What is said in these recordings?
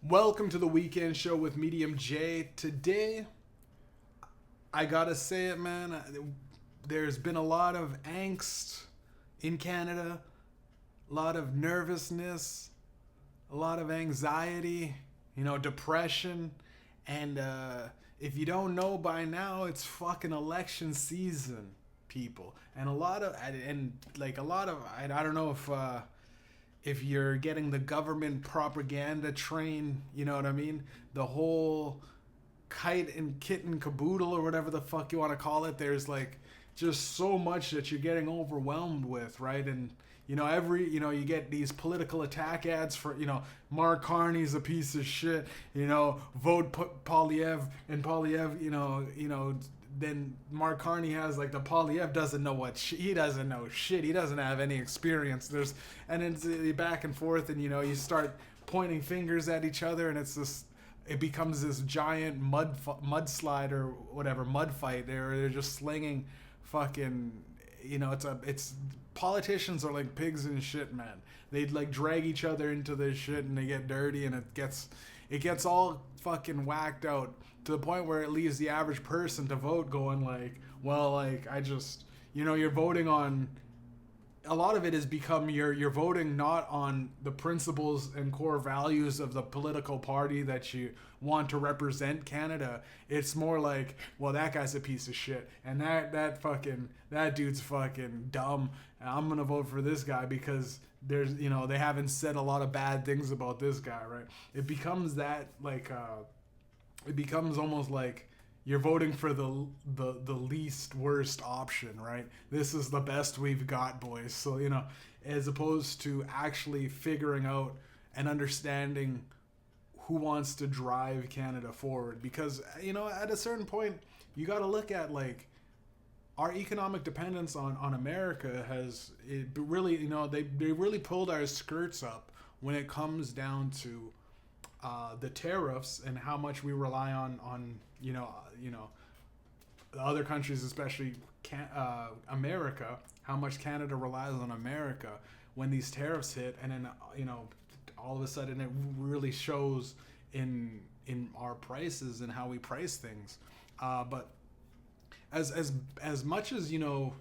Welcome to the weekend show with Mediumjay. Today, I gotta say it, man. There's been a lot of angst in Canada, a lot of nervousness, a lot of anxiety, depression. And if you don't know by now, it's fucking election season, people. And I don't know if you're getting the government propaganda train, you know what I mean? The whole kite and kitten caboodle or whatever the fuck you want to call it. There's like just so much that you're getting overwhelmed with, right? And you get these political attack ads for, Mark Carney's a piece of shit, vote Polyev, and Polyev, then Mark Carney has like the Polyev doesn't know he doesn't know shit. He doesn't have any experience. And it's the back and forth, and you start pointing fingers at each other, and it becomes this giant mudslide or whatever mud fight. They're just slinging fucking, it's politicians are like pigs and shit, man. They'd like drag each other into this shit, and they get dirty, and it gets all fucking whacked out to the point where it leaves the average person to vote going like, well, like I just, you're voting on, a lot of it has become you're voting not on the principles and core values of the political party that you want to represent Canada. It's more like, well, that guy's a piece of shit, and that dude's fucking dumb, and I'm gonna vote for this guy because there's they haven't said a lot of bad things about this guy, right? It becomes that like it becomes almost like you're voting for the least worst option, right? This is the best we've got, boys. So, as opposed to actually figuring out and understanding who wants to drive Canada forward. Because, at a certain point, you got to look at, like, our economic dependence on America really, they really pulled our skirts up when it comes down to the tariffs and how much we rely on the other countries, especially America, how much Canada relies on America when these tariffs hit, and then all of a sudden it really shows in our prices and how we price things. But as much as you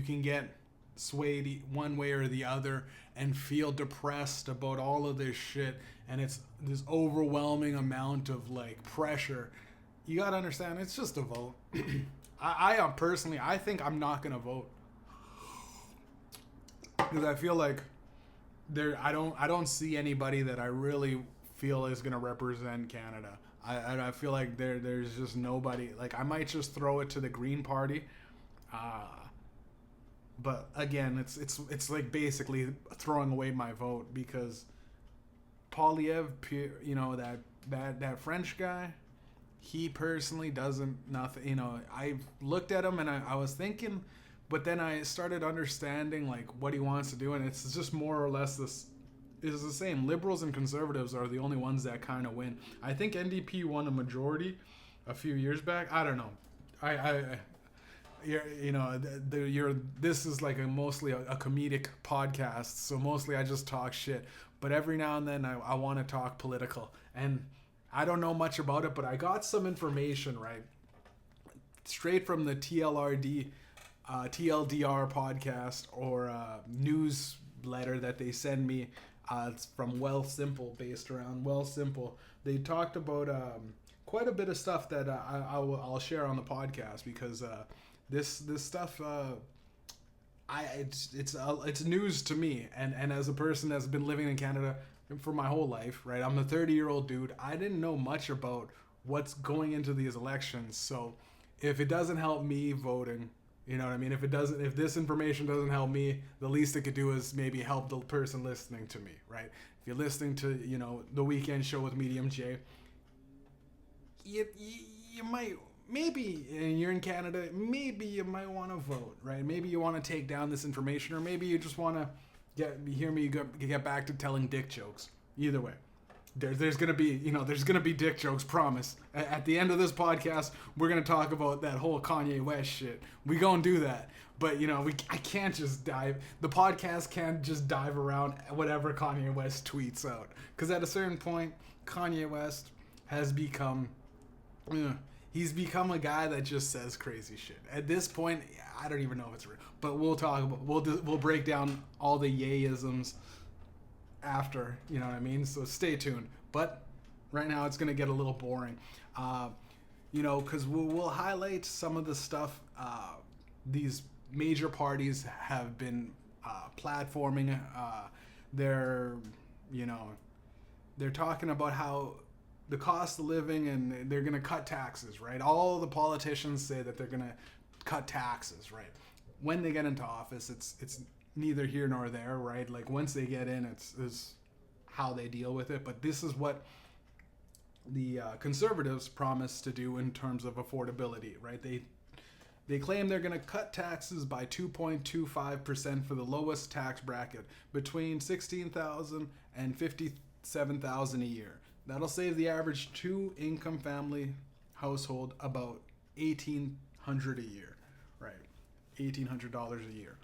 can get swayed one way or the other and feel depressed about all of this shit, and it's this overwhelming amount of like pressure, you gotta understand it's just a vote. I personally, I think I'm not gonna vote because I feel like I don't see anybody that I really feel is gonna represent Canada. I feel like there's just nobody. Like I might just throw it to the Green Party. But again, it's like basically throwing away my vote because Polyev, that French guy, he personally doesn't nothing. I looked at him and I was thinking, but then I started understanding like what he wants to do, and it's just more or less this is the same. Liberals and conservatives are the only ones that kind of win. I think NDP won a majority a few years back. I don't know. This is like mostly a comedic podcast, so mostly I just talk shit, but every now and then I want to talk political, and I don't know much about it, but I got some information right straight from the TLDR podcast or newsletter that they send me. It's from Well Simple, based around Well Simple. They talked about quite a bit of stuff that I'll share on the podcast because this stuff it's news to me, and as a person that's been living in Canada for my whole life, right? I'm a 30-year-old dude. I didn't know much about what's going into these elections. So if it doesn't help me voting, you know what I mean? If this information doesn't help me, the least it could do is maybe help the person listening to me, right? If you're listening to, the weekend show with Mediumjay, you might, maybe, and you're in Canada, maybe you might want to vote, right? Maybe you want to take down this information, or maybe you just want to hear me get back to telling dick jokes. Either way. there's gonna be there's gonna be dick jokes. Promise. At the end of this podcast, we're gonna talk about that whole Kanye West shit. We gonna do that. But I can't just dive. The podcast can't just dive around whatever Kanye West tweets out, because at a certain point, Kanye West has become, he's become a guy that just says crazy shit. At this point, I don't even know if it's real. But we'll break down all the yayisms after, you know what I mean? So stay tuned. But right now it's gonna get a little boring, because we'll highlight some of the stuff these major parties have been platforming. They're talking about how the cost of living, and they're gonna cut taxes, right? All the politicians say that they're gonna cut taxes, right? When they get into office, it's neither here nor there, right? Like once they get in, it's how they deal with it. But this is what the conservatives promise to do in terms of affordability, right? They claim they're going to cut taxes by 2.25% for the lowest tax bracket, between $16,000 and $57,000 a year. That'll save the average two-income family household about $1,800 a year, right? $1,800 a year.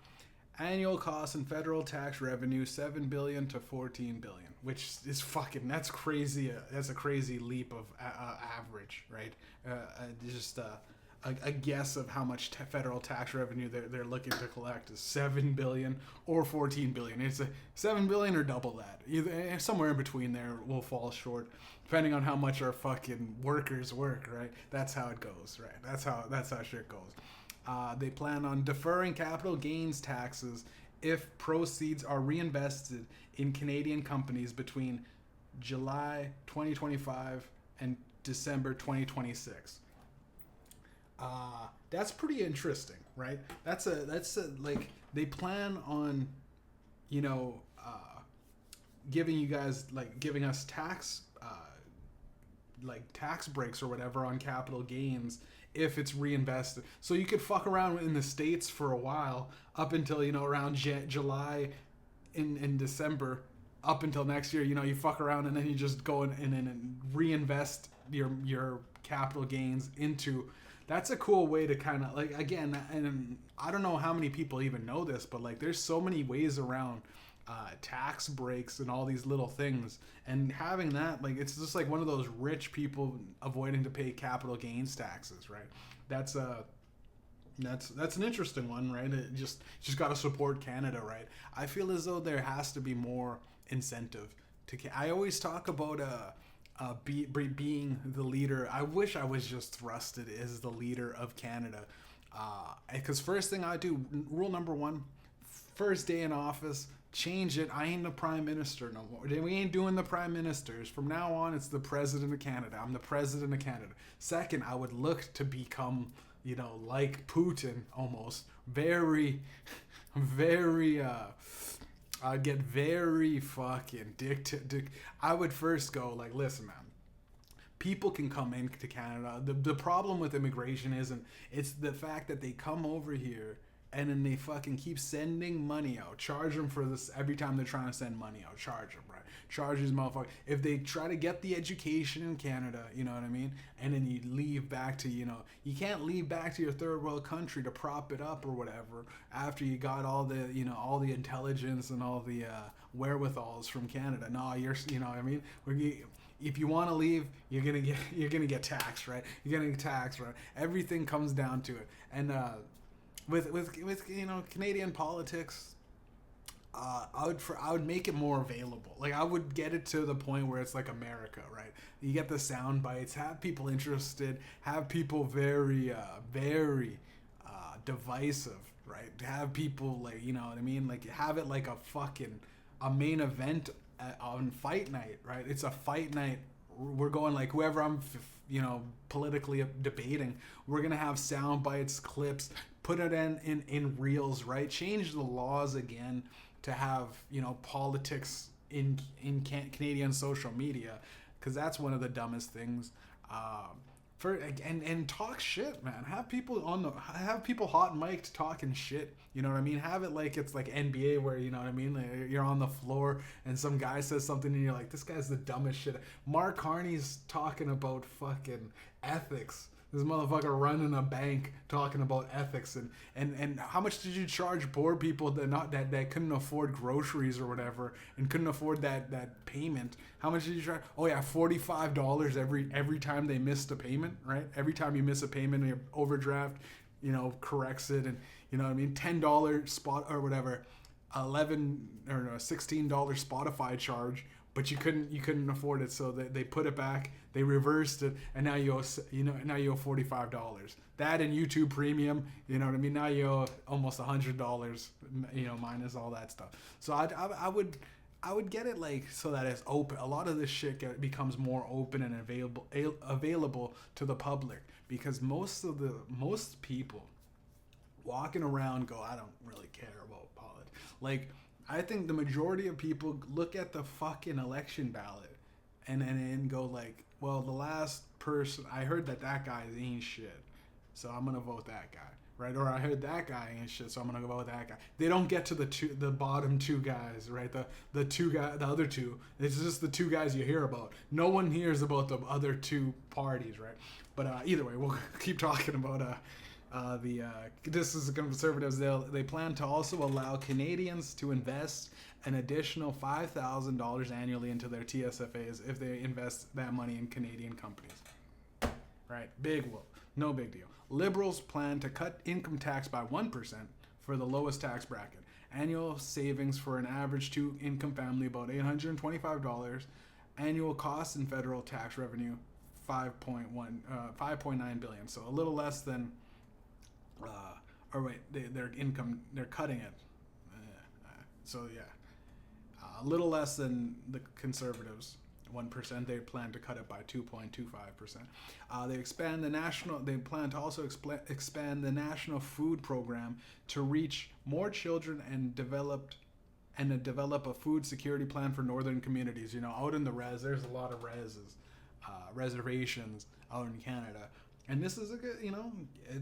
Annual cost in federal tax revenue $7 billion to $14 billion, which is that's crazy. That's a crazy leap of average, right? Just a guess of how much federal tax revenue they're looking to collect is $7 billion or $14 billion. It's a $7 billion or double that. Either somewhere in between there will fall short, depending on how much our fucking workers work. Right? That's how it goes. Right? That's how shit goes. They plan on deferring capital gains taxes if proceeds are reinvested in Canadian companies between July 2025 and December 2026. That's pretty interesting, right? That's like they plan on, giving us tax breaks or whatever on capital gains if it's reinvested. So you could fuck around in the States for a while up until around July in December up until next year. You fuck around and then you just go in and reinvest your capital gains into. That's a cool way to kind of again, and I don't know how many people even know this, but there's so many ways around tax breaks and all these little things, and having that it's just one of those rich people avoiding to pay capital gains taxes, right? That's an interesting one, right? It just got to support Canada, right? I feel as though there has to be more incentive to. I always talk about being the leader. I wish I was just thrusted as the leader of Canada, because first thing I do, rule number one, first day in office, change it. I ain't the prime minister no more. We ain't doing the prime ministers. From now on, it's the president of Canada. I'm the president of Canada. Second, I would look to become, like Putin almost. Very, very, I'd get very fucking dick. I would first go listen, man. People can come into Canada. The problem with immigration it's the fact that they come over here and then they fucking keep sending money out. Charge them for this every time they're trying to send money out. Charge them, right? Charge these motherfuckers. If they try to get the education in Canada, you know what I mean? And then you leave back to, you can't leave back to your third world country to prop it up or whatever after you got all the, all the intelligence and all the wherewithals from Canada. No, you know what I mean? If you want to leave, you're gonna get taxed, right? You're gonna get taxed, right? Everything comes down to it. And with Canadian politics, I would make it more available. I would get it to the point where it's like America, right? You get the sound bites, have people interested, have people very very divisive, right? Have people you know what I mean? Have it like a main event on fight night, right? It's a fight night. We're going whoever I'm politically debating, we're gonna have sound bites, clips, put it in reels, right? Change the laws again to have politics in Canadian social media, because that's one of the dumbest things. for and talk shit, man. Have people hot mic'd talking shit. You know what I mean? Have it like it's like NBA where, you know what I mean, like you're on the floor and some guy says something and you're like, this guy's the dumbest shit. Mark Carney's talking about fucking ethics. This motherfucker running a bank talking about ethics and how much did you charge poor people that couldn't afford groceries or whatever and couldn't afford that payment? How much did you charge? Oh yeah, $45 every time they missed a payment, right? Every time you miss a payment, your overdraft, corrects it, and you know what I mean. $10 spot or whatever, $16 Spotify charge. But you couldn't afford it, so they put it back. They reversed it, and now you owe $45. That and YouTube Premium, you know what I mean. Now you owe almost $100, minus all that stuff. So I would get it like so that it's open. A lot of this shit becomes more open and available to the public, because most people walking around go, I don't really care about politics. Like, I think the majority of people look at the fucking election ballot and go like, well, the last person, I heard that guy ain't shit, so I'm gonna vote that guy, right? Or I heard that guy ain't shit, so I'm gonna vote that guy. They don't get to the bottom two guys, right? The other two. It's just the two guys you hear about. No one hears about the other two parties, right? But either way, we'll keep talking about this is the Conservatives. They plan to also allow Canadians to invest an additional $5,000 annually into their TSFAs if they invest that money in Canadian companies. Right, no big deal. Liberals plan to cut income tax by 1% for the lowest tax bracket. Annual savings for an average two-income family about $825. Annual costs in federal tax revenue $5.9 billion. So a little less than. Their income, they're cutting it. A little less than the Conservatives, 1%. They plan to cut it by 2.25%. They plan to also expand the national food program to reach more children and develop a food security plan for northern communities. Out in the there's a lot of reservations out in Canada. And this is a good,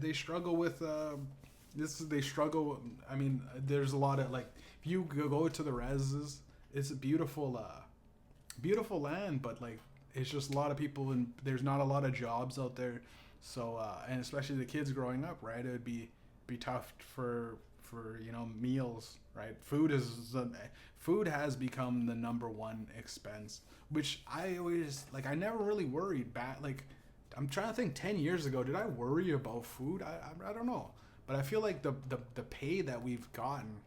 they struggle with, I mean, there's a lot of, like, if you go to the reses, it's a beautiful land, but, like, it's just a lot of people, and there's not a lot of jobs out there. So, and especially the kids growing up, right, it would be tough for meals, right? Food has become the number one expense, which I always, like, I never really worried I'm trying to think 10 years ago, did I worry about food? I don't know. But I feel like the pay that we've gotten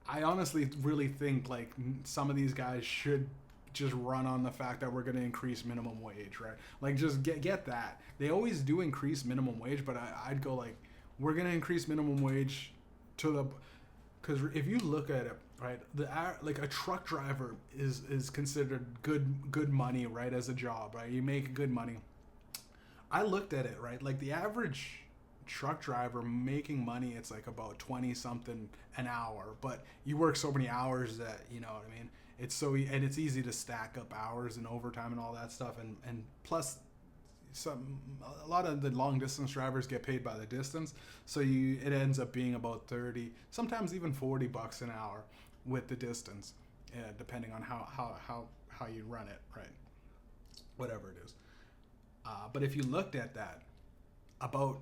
I honestly really think like some of these guys should just run on the fact that we're going to increase minimum wage, right? Like just get that. They always do increase minimum wage, but I'd go like, we're going to increase minimum wage because if you look at it, right, like a truck driver is considered good money, right, as a job, right? You make good money. I looked at it, right, like the average truck driver making money, it's like about 20 something an hour, but you work so many hours that, you know what I mean, and it's easy to stack up hours and overtime and all that stuff, and plus a lot of the long distance drivers get paid by the distance, so it ends up being about 30, sometimes even $40 an hour with the distance, depending on how you run it, right? Whatever it is. But if you looked at that, about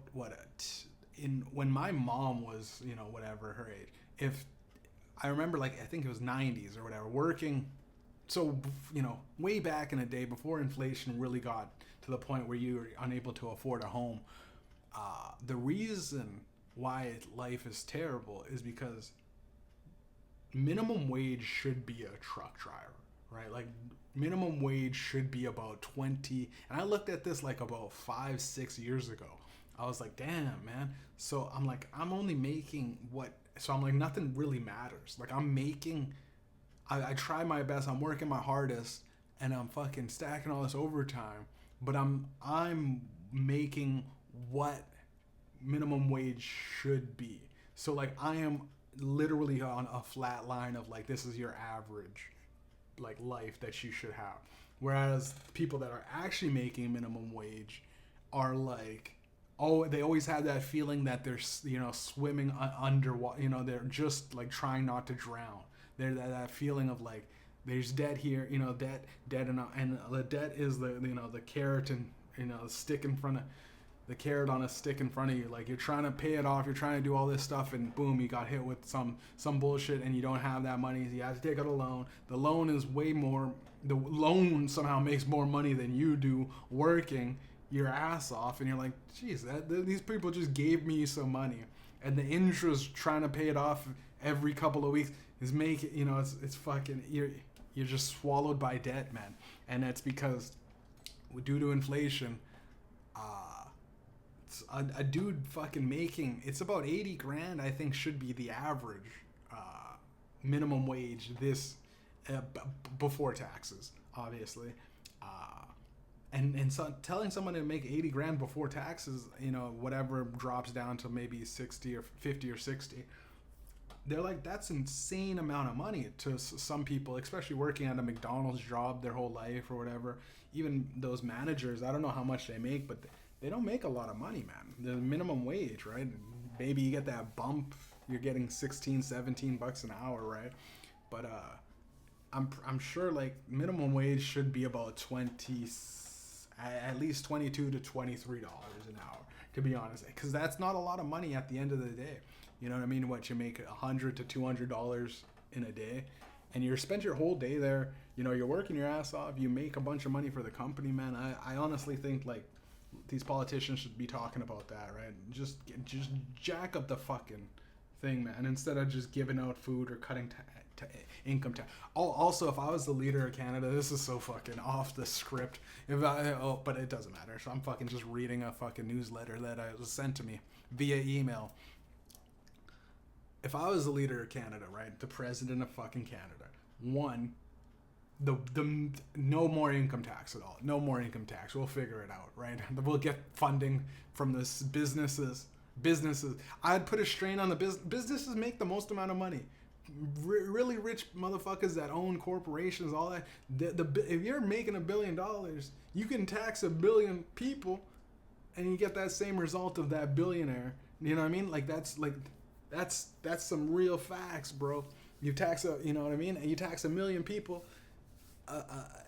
when my mom was, whatever her age, if I remember, like, I think it was 90s or whatever, working, so, way back in the day before inflation really got to the point where you were unable to afford a home, the reason why life is terrible is because minimum wage should be a truck driver, right? Like minimum wage should be about 20. And I looked at this like about 5-6 years ago. I was like, damn, man. So I'm like, I'm only making so I'm like, nothing really matters. Like I try my best. I'm working my hardest and I'm fucking stacking all this overtime, but I'm making what minimum wage should be. So like I am literally on a flat line of like, this is your average like life that you should have. Whereas people that are actually making minimum wage are like, oh, they always have that feeling that they're, swimming underwater. They're just like trying not to drown. They're that feeling of like, there's debt here, debt, and the debt is the carrot and the stick in front of the carrot on a stick in front of you. Like, you're trying to pay it off, you're trying to do all this stuff, and boom, you got hit with some bullshit, and you don't have that money. You have to take out a loan. The loan is way more. The loan somehow makes more money than you do working your ass off, and you're like, geez, these people just gave me some money, and the interest trying to pay it off every couple of weeks is making, it's fucking, you're just swallowed by debt, man. And that's because due to inflation, a dude fucking making, it's about 80 grand, I think, should be the average minimum wage this before taxes, obviously. And so telling someone to make 80 grand before taxes, whatever drops down to maybe 60 or 50 or 60, they're like, that's insane amount of money to some people, especially working at a McDonald's job their whole life or whatever. Even those managers, I don't know how much they make, but they don't make a lot of money, man. The minimum wage, right? Maybe you get that bump, you're getting 16, 17 bucks an hour, right? But I'm sure like minimum wage should be about at least $22 to $23 an hour, to be honest, because that's not a lot of money at the end of the day. You know what I mean? What, you make $100 to $200 in a day, and you spend your whole day there. You're working your ass off. You make a bunch of money for the company, man. I honestly think like these politicians should be talking about that, right? Just jack up the fucking thing, man, instead of just giving out food or cutting income tax. Also, if I was the leader of Canada, this is so fucking off the script. But it doesn't matter. So I'm fucking just reading a fucking newsletter that was sent to me via email. If I was the leader of Canada, right, the president of fucking Canada, one, the no more income tax at all. No more income tax. We'll figure it out, right? We'll get funding from this businesses. I'd put a strain on the businesses. Make the most amount of money. Really rich motherfuckers that own corporations, all that. If you're making $1 billion, you can tax 1 billion people, and you get that same result of that billionaire. You know what I mean? Like that's some real facts, bro. You tax you know what I mean? And you tax 1 million people,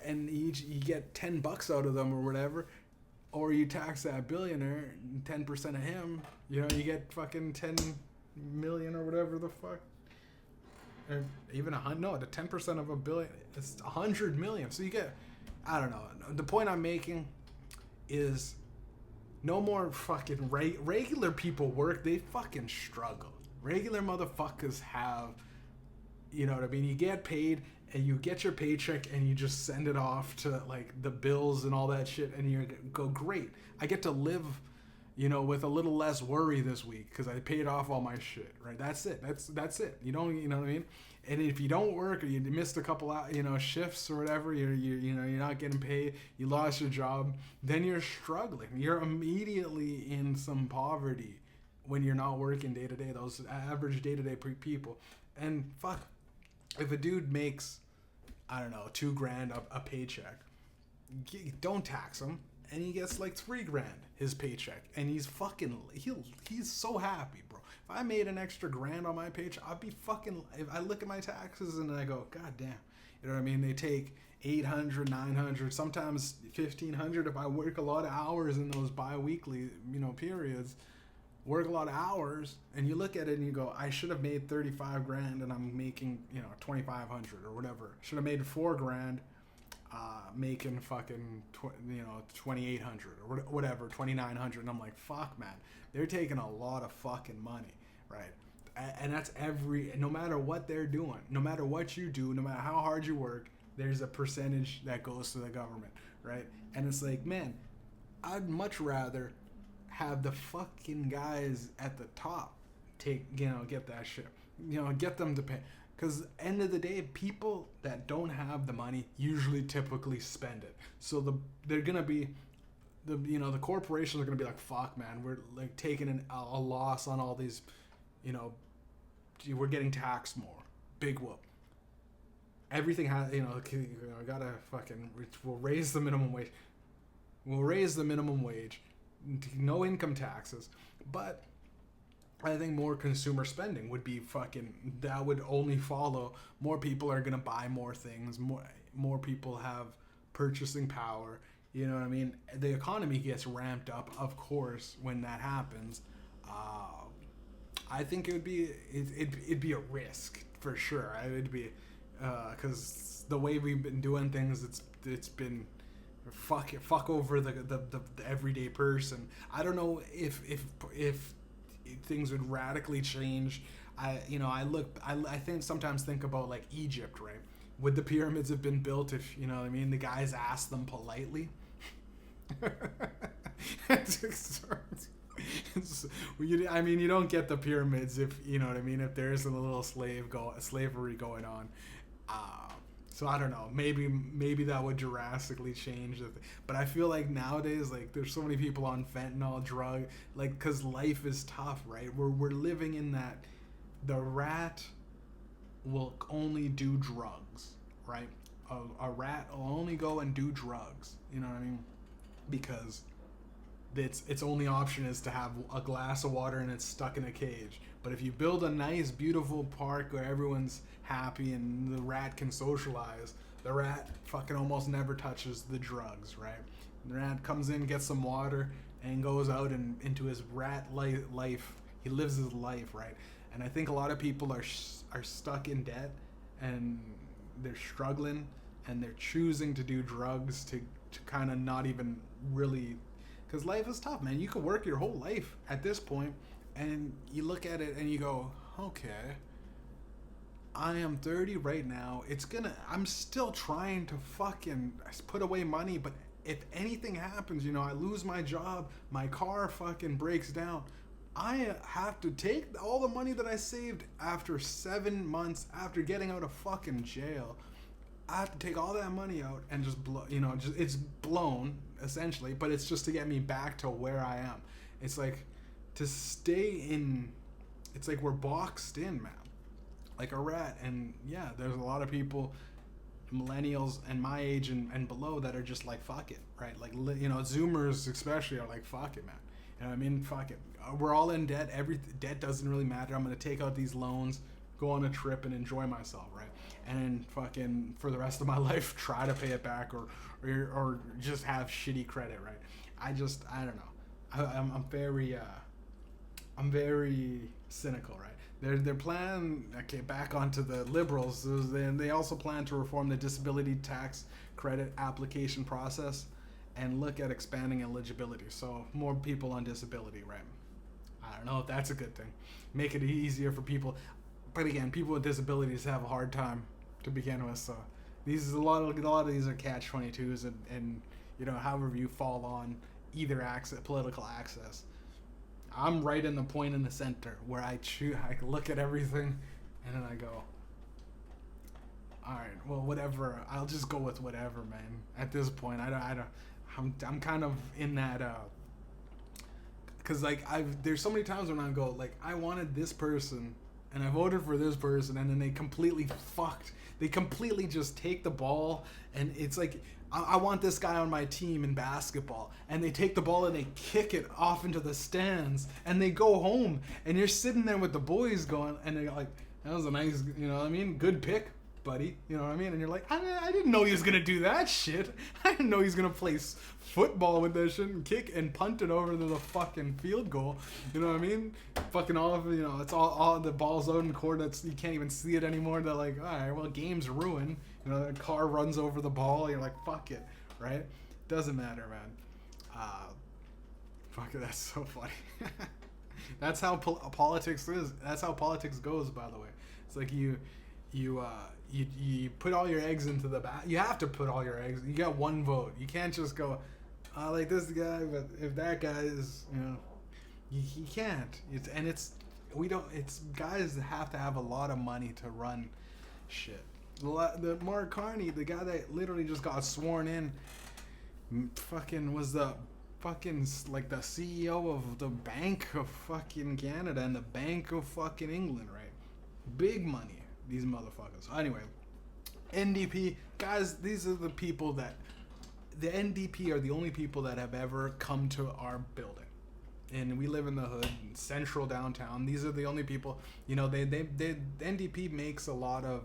and you get $10 out of them or whatever, or you tax that billionaire 10% of him. You get fucking 10 million or whatever the fuck. Or even the 10% of $1 billion, it's 100 million. So you get, I don't know. The point I'm making is no more fucking regular people work. They fucking struggle. Regular motherfuckers have, you know what I mean? You get paid and you get your paycheck and you just send it off to like the bills and all that shit, and you go, great. I get to live, with a little less worry this week because I paid off all my shit, right? That's it. That's it. You know what I mean? And if you don't work or you missed a couple out, shifts or whatever, you're not getting paid, you lost your job, then you're struggling. You're immediately in some poverty when you're not working day to day. Those average day to day people, and fuck, if a dude makes, I don't know, $2,000 a paycheck, don't tax him. And he gets like $3,000 his paycheck, and he's so happy, bro. If I made an extra $1,000 on my paycheck, I'd be fucking. If I look at my taxes and I go, God damn, you know what I mean? They take $800, $900, sometimes $1,500 if I work a lot of hours in those bi-weekly, periods. Work a lot of hours, and you look at it and you go, I should have made $35,000, and I'm making $2,500 or whatever. Should have made $4,000. Making fucking $2,800 or whatever, $2,900, and I'm like, fuck, man, they're taking a lot of fucking money, right? And that's no matter what they're doing, no matter what you do, no matter how hard you work, there's a percentage that goes to the government, right? And it's like, man, I'd much rather have the fucking guys at the top get that shit, get them to pay. Because end of the day, people that don't have the money usually typically spend it. So they're gonna be, the corporations are gonna be like, fuck, man, we're like taking a loss on all these, we're getting taxed more. Big whoop. everything has, gotta fucking, we'll raise the minimum wage. We'll raise the minimum wage. No income taxes. But I think more consumer spending would be that would only follow. More people are going to buy more things. More people have purchasing power. You know what I mean? The economy gets ramped up, of course, when that happens. I think it'd be a risk for sure. It would be, because the way we've been doing things, it's been fuck over the everyday person. I don't know if things would radically change. I sometimes think about like Egypt, right? Would the pyramids have been built if, you know what I mean, the guys asked them politely? You don't get the pyramids if, you know what I mean, if there's a little slavery going on. So I don't know. Maybe that would drastically change. But I feel like nowadays, like, there's so many people on fentanyl drug, like, because life is tough, right? We're living in that. The rat will only do drugs, right? A rat will only go and do drugs. You know what I mean? Because its only option is to have a glass of water and it's stuck in a cage. But if you build a nice, beautiful park where everyone's happy and the rat can socialize, the rat fucking almost never touches the drugs, right? The rat comes in, gets some water, and goes out and into his rat life. He lives his life, right? And I think a lot of people are stuck in debt, and they're struggling, and they're choosing to do drugs to kind of not even really, because life is tough, man. You could work your whole life at this point, and you look at it and you go, okay, I am 30 right now. I'm still trying to fucking put away money, but if anything happens, I lose my job, my car fucking breaks down, I have to take all the money that I saved after 7 months after getting out of fucking jail. I have to take all that money out and just blow, it's blown essentially, but it's just to get me back to where I am. It's like to stay in, it's like we're boxed in, man, like a rat. And yeah, there's a lot of people, millennials and my age and below, that are just like, fuck it, right? Like, Zoomers especially are like, fuck it, man. You know what I mean? Fuck it. We're all in debt. Debt doesn't really matter. I'm going to take out these loans, go on a trip, and enjoy myself, right? And fucking for the rest of my life try to pay it back, or just have shitty credit, right? I don't know. I'm very cynical, right? Their plan, okay, back onto the liberals, they also plan to reform the disability tax credit application process and look at expanding eligibility, so more people on disability, right? I don't know if that's a good thing. Make it easier for people. But again, people with disabilities have a hard time to begin with, so a lot of these are catch-22s, and however you fall on either political access. I'm right in the point in the center where I look at everything, and then I go, all right, well, whatever. I'll just go with whatever, man. At this point, I'm kind of in that. Because there's so many times when I go, like, I wanted this person and I voted for this person, and then they completely fucked. They completely just take the ball, and it's like, I want this guy on my team in basketball, and they take the ball and they kick it off into the stands, and they go home, and you're sitting there with the boys going, and they're like, that was a nice, good pick, buddy, you know what I mean? And you're like, I didn't know he was gonna do that shit. I didn't know he was gonna play football with that shit and kick and punt it over to the fucking field goal. You know what I mean? Fucking all of it, it's all the ball's out in court. You can't even see it anymore. They're like, all right, well, game's ruined. The car runs over the ball. You're like, fuck it, right? Doesn't matter, man. Fuck it, that's so funny. That's how politics is. That's how politics goes, by the way. It's like you put all your eggs into the bat. You have to put all your eggs. You got one vote. You can't just go, I like this guy, but if that guy is, you can't. It's guys that have to have a lot of money to run shit. The Mark Carney, the guy that literally just got sworn in, fucking was the fucking like the CEO of the Bank of fucking Canada and the Bank of fucking England, right? Big money, these motherfuckers. Anyway, NDP guys, these are the people that the NDP are the only people that have ever come to our building. And we live in the hood, central downtown. These are the only people, you know, the NDP makes a lot of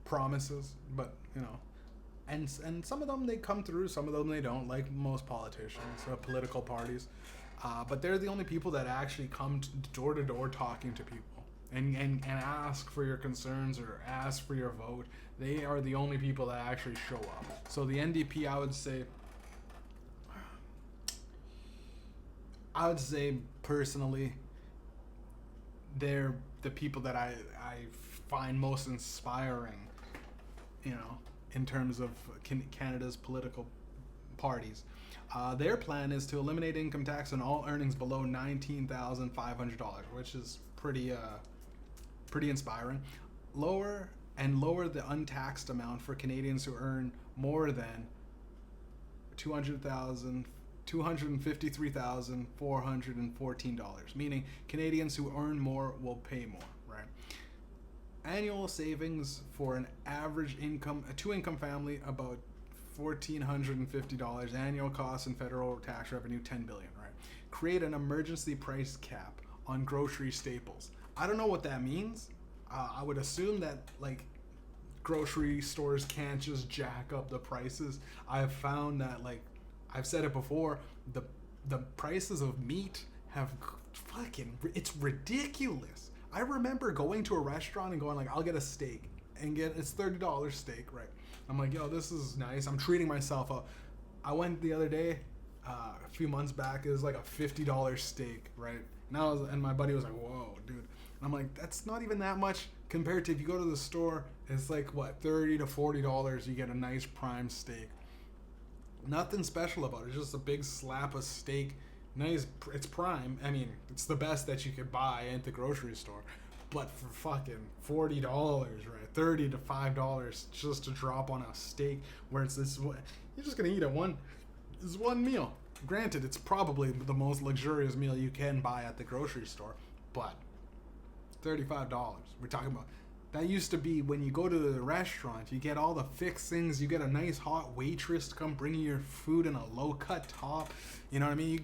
promises, but you know, and some of them they come through, some of them they don't, like most politicians or political parties. But they're the only people that actually come door to door talking to people and ask for your concerns or ask for your vote. They are the only people that actually show up. So the NDP, I would say personally, they're the people that I find most inspiring, you know, in terms of Canada's political parties. Their plan is to eliminate income tax on all earnings below $19,500, which is pretty inspiring. Lower the untaxed amount for Canadians who earn more than $253,414, meaning Canadians who earn more will pay more, right? Annual savings for an average income, a two-income family, about $1,450. Annual costs and federal tax revenue, $10 billion, right? Create an emergency price cap on grocery staples. I don't know what that means. I would assume that, like, grocery stores can't just jack up the prices. I've found that, like, I've said it before, the prices of meat have it's ridiculous. I remember going to a restaurant and going like, I'll get a steak and it's $30 steak, right? I'm like, yo, this is nice. I'm treating myself up. I went the other day, a few months back, it was like a $50 steak, right? And my buddy was like, whoa, dude. And I'm like, that's not even that much compared to if you go to the store, it's like what, $30 to $40, you get a nice prime steak. Nothing special about it. It's just a big slab of steak. Nice. It's prime. I mean, it's the best that you could buy at the grocery store. But for fucking $40, right? $30 to $5 just to drop on a steak where it's this. You're just going to eat it's one meal. Granted, it's probably the most luxurious meal you can buy at the grocery store. But $35. We're talking about. That used to be when you go to the restaurant, you get all the fixings, you get a nice hot waitress to come bring you your food in a low-cut top. You know what I mean?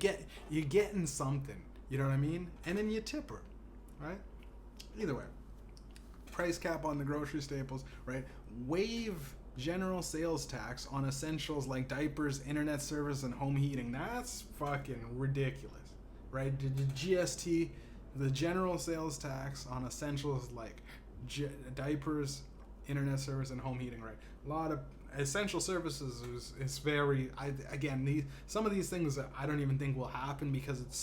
You're getting something. You know what I mean? And then you tip her, right? Either way. Price cap on the grocery staples, right? Waive general sales tax on essentials like diapers, internet service, and home heating. That's fucking ridiculous, right? The GST, the general sales tax on essentials like diapers, internet service, and home heating, right? A lot of essential services is very, some of these things that I don't even think will happen because it's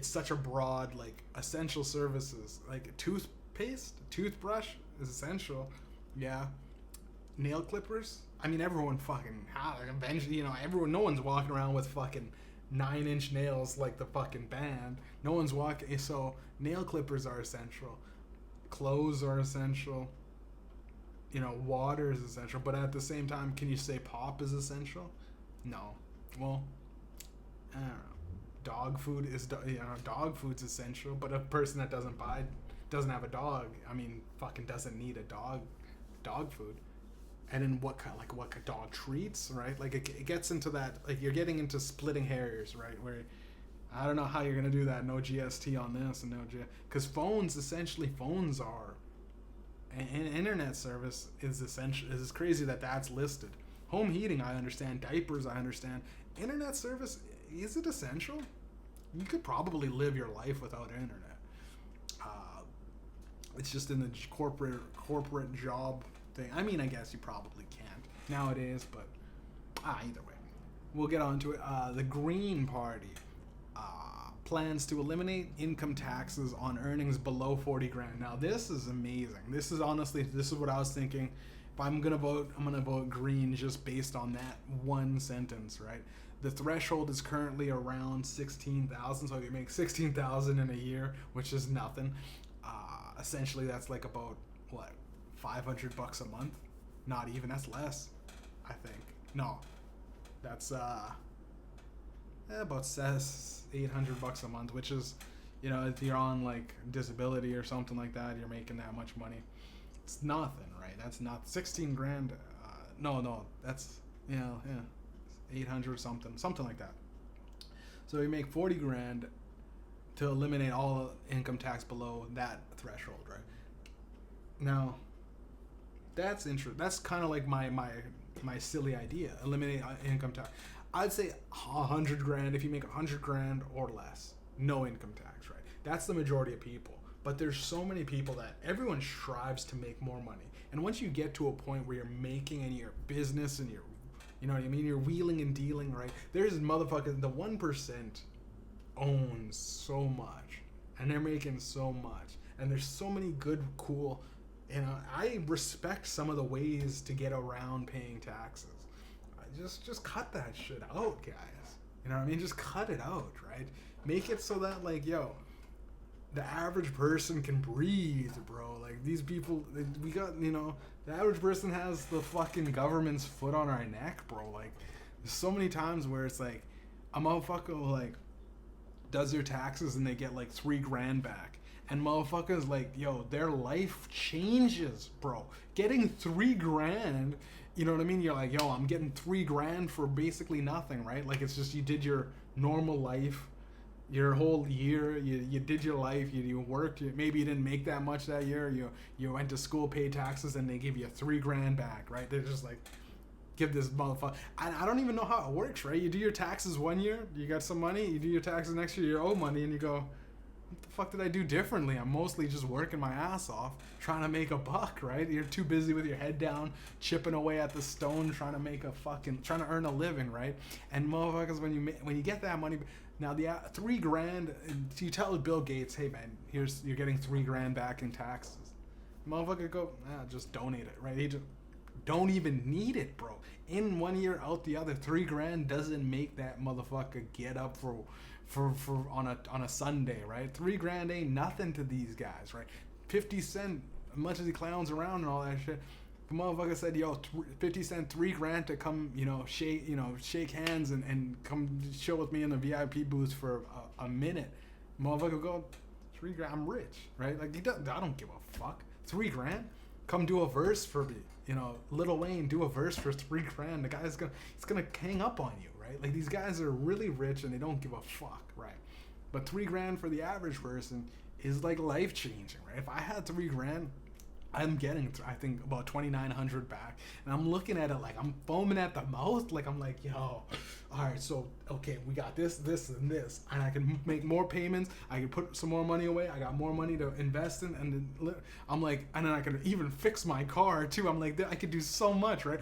such a broad, like, essential services, like toothbrush is essential, yeah. Nail clippers, I mean, everyone fucking eventually, you know, no one's walking around with fucking 9-inch nails like the fucking band. No one's walking, so nail clippers are essential. Clothes are essential. You know, water is essential. But at the same time, can you say pop is essential? No. Well, I don't know. Dog food's essential. But a person that doesn't have a dog, I mean, fucking doesn't need a dog food. And then what kind of dog treats, right? Like it gets into that, like you're getting into splitting hairs, right? Where I don't know how you're gonna do that. No GST on this and no GST, because phones are, and internet service is essential. It's crazy that that's listed. Home heating, I understand. Diapers, I understand. Internet service, is it essential? You could probably live your life without internet. It's just in the corporate job thing. I mean, I guess you probably can't nowadays, but either way, we'll get on to it. The Green Party plans to eliminate income taxes on earnings below 40 grand. Now, this is amazing. This is what I was thinking. If I'm gonna vote, I'm gonna vote Green just based on that one sentence, right? The threshold is currently around 16,000, so you make 16,000 in a year, which is nothing. Essentially, that's like about what, $500 a month? Not even. That's less, I think. No, that's about $800 a month, which is, You know, if you're on like disability or something like that, you're making that much money. It's nothing, right? That's not 16 grand. No, that's yeah, 800 something like that. So you make 40 grand to eliminate all income tax below that threshold, right? Now, that's interesting. That's kind of like my silly idea. Eliminate income tax. I'd say 100 grand if you make 100 grand or less, no income tax, right? That's the majority of people. But there's so many people that everyone strives to make more money. And once you get to a point where you're making and your business and you're, you know what I mean, you're wheeling and dealing, right? There's motherfuckers, the 1% owns so much and they're making so much. And there's so many good, cool, you know, I respect some of the ways to get around paying taxes. Just cut that shit out, guys. You know what I mean? Just cut it out, right? Make it so that, like, yo, the average person can breathe, bro. Like, these people, we got, you know, the average person has the fucking government's foot on our neck, bro. Like, there's so many times where it's like, a motherfucker, like, does their taxes and they get, like, 3 grand back. And motherfuckers, like, yo, their life changes, bro. Getting 3 grand, you know what I mean? You're like, yo, I'm getting 3 grand for basically nothing, right? Like, it's just you did your normal life, your whole year, you did your life, you worked, maybe you didn't make that much that year, you went to school, paid taxes, and they give you 3 grand back, right? They're just like, give this motherfucker. I don't even know how it works, right? You do your taxes one year, you got some money, you do your taxes next year, you owe money, and you go, what the fuck did I do differently? I'm mostly just working my ass off, trying to make a buck, right? You're too busy with your head down, chipping away at the stone, trying to earn a living, right? And motherfuckers, when you get that money, now the 3 grand, you tell Bill Gates, hey man, you're getting 3 grand back in taxes. Motherfucker go, just donate it, right? He just don't even need it, bro. In 1 year, out the other. 3 grand doesn't make that motherfucker get up for on a Sunday, right? 3 grand ain't nothing to these guys, right? 50 Cent, as much as he clowns around and all that shit, the motherfucker said, yo, 50 Cent, 3 grand to come, shake hands and come chill with me in the VIP booth for a minute. Motherfucker go, 3 grand, I'm rich, right? Like, I don't give a fuck. 3 grand? Come do a verse for me. You know, Lil Wayne, do a verse for 3 grand. The guy's gonna hang up on you, right? Like, these guys are really rich and they don't give a fuck, right? But 3 grand for the average person is like life changing, right? If I had 3 grand, I'm getting, I think, about 2,900 back, and I'm looking at it like I'm foaming at the mouth. Like, I'm like, yo, all right, so okay, we got this, and this, and I can make more payments. I can put some more money away. I got more money to invest in, and then I'm like, and then I can even fix my car too. I'm like, I could do so much, right?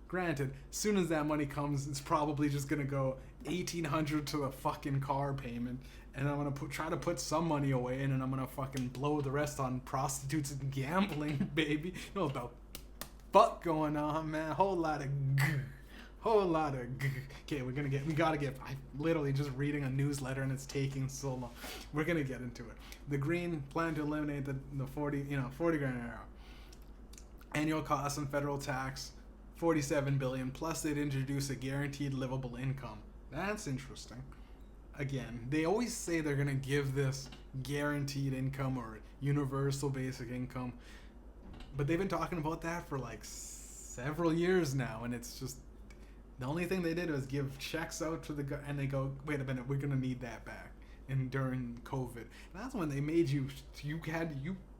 Granted, as soon as that money comes, it's probably just gonna go 1,800 to the fucking car payment. And I'm gonna try to put some money away, and then I'm gonna fucking blow the rest on prostitutes and gambling, baby. You know what the fuck going on, man? Whole lot of. Okay, we gotta get. I'm literally just reading a newsletter, and it's taking so long. We're gonna get into it. The Green plan to eliminate the 40 grand an hour. Annual costs and federal tax, $47 billion. Plus, they'd introduce a guaranteed livable income. That's interesting. Again, they always say they're going to give this guaranteed income or universal basic income, but they've been talking about that for like several years now, and it's just, the only thing they did was give checks out to and they go, wait a minute, we're going to need that back. And during COVID, and that's when they made you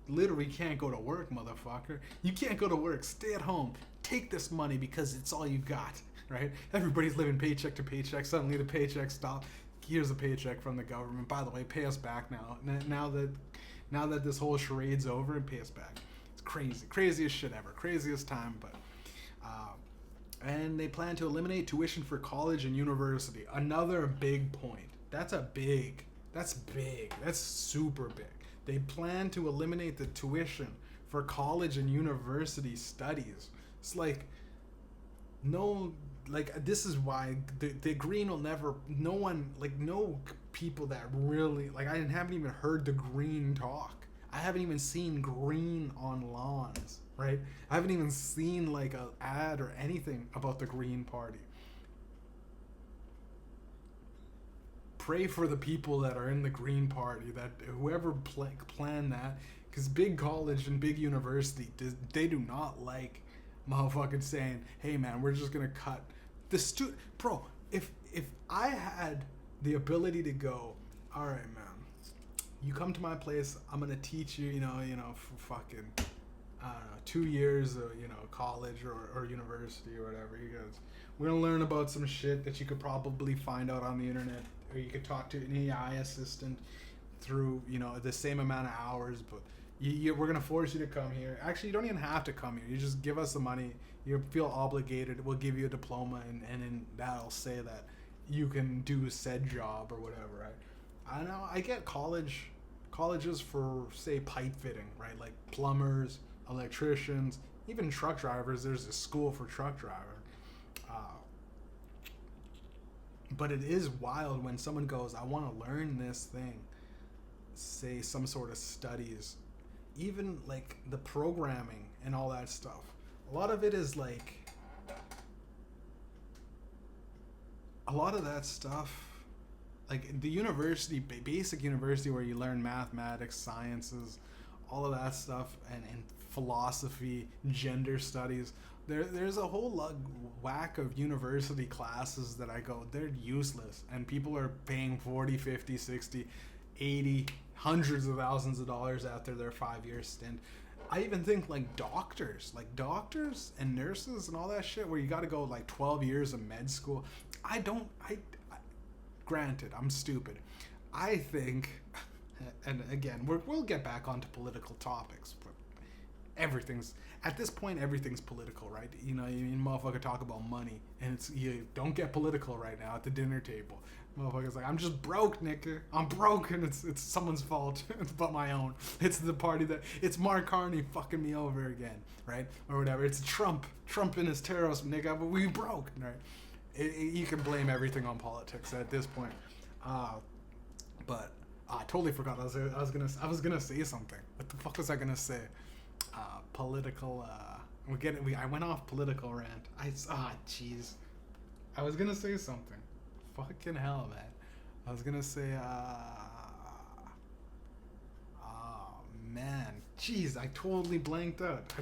literally can't go to work, motherfucker. You can't go to work, stay at home, take this money because it's all you got, right? Everybody's living paycheck to paycheck, suddenly the paycheck stopped. Here's a paycheck from the government. By the way, pay us back now. Now that this whole charade's over, and pay us back. It's crazy, craziest shit ever, craziest time. But and they plan to eliminate tuition for college and university. Another big point. That's big. That's super big. They plan to eliminate the tuition for college and university studies. It's like, no. Like, this is why the Green will never, no people that really, like, I haven't even heard the Green talk. I haven't even seen Green on lawns, right? I haven't even seen, like, an ad or anything about the Green Party. pray for the people that are in the Green Party, that whoever planned that, because big college and big university, they do not like motherfucking saying, hey man, we're just gonna cut the bro. If I had the ability to go, all right man, you come to my place, I'm gonna teach you, for fucking, I don't know, 2 years of, college or university or whatever. You guys, we're gonna learn about some shit that you could probably find out on the internet, or you could talk to an AI assistant through, the same amount of hours, but we're gonna force you to come here. Actually, you don't even have to come here. You just give us the money. You feel obligated. We'll give you a diploma, and then that'll say that you can do said job or whatever, right? I know. I get colleges for, say, pipe fitting, right? Like plumbers, electricians, even truck drivers. There's a school for truck driver. But it is wild when someone goes, I want to learn this thing, say some sort of studies, even like the programming and all that stuff. A lot of it is like, a lot of that stuff, like the university, basic university where you learn mathematics, sciences, all of that stuff, and philosophy, gender studies. There's a whole whack of university classes that I go, they're useless, and people are paying 40, 50, 60, 80, hundreds of thousands of dollars after their 5-year stint. I even think like doctors and nurses and all that shit, where you got to go like 12 years of med school. Granted, I'm stupid. I think, and again, we'll get back onto political topics, but at this point, everything's political, right? You motherfucker talk about money, and you don't get political right now at the dinner table. Motherfucker's like, I'm just broke, nigga. I'm broke, and it's someone's fault. It's but my own. It's the party it's Mark Carney fucking me over again, right? Or whatever. It's Trump and his terrorism, nigga, but we broke, right? You can blame everything on politics at this point. But I totally forgot. I was gonna say something. What the fuck was I gonna say? Political. I went off political rant. Jeez. I was gonna say something. Fucking hell, man. I was gonna say. Man. Jeez, I totally blanked out.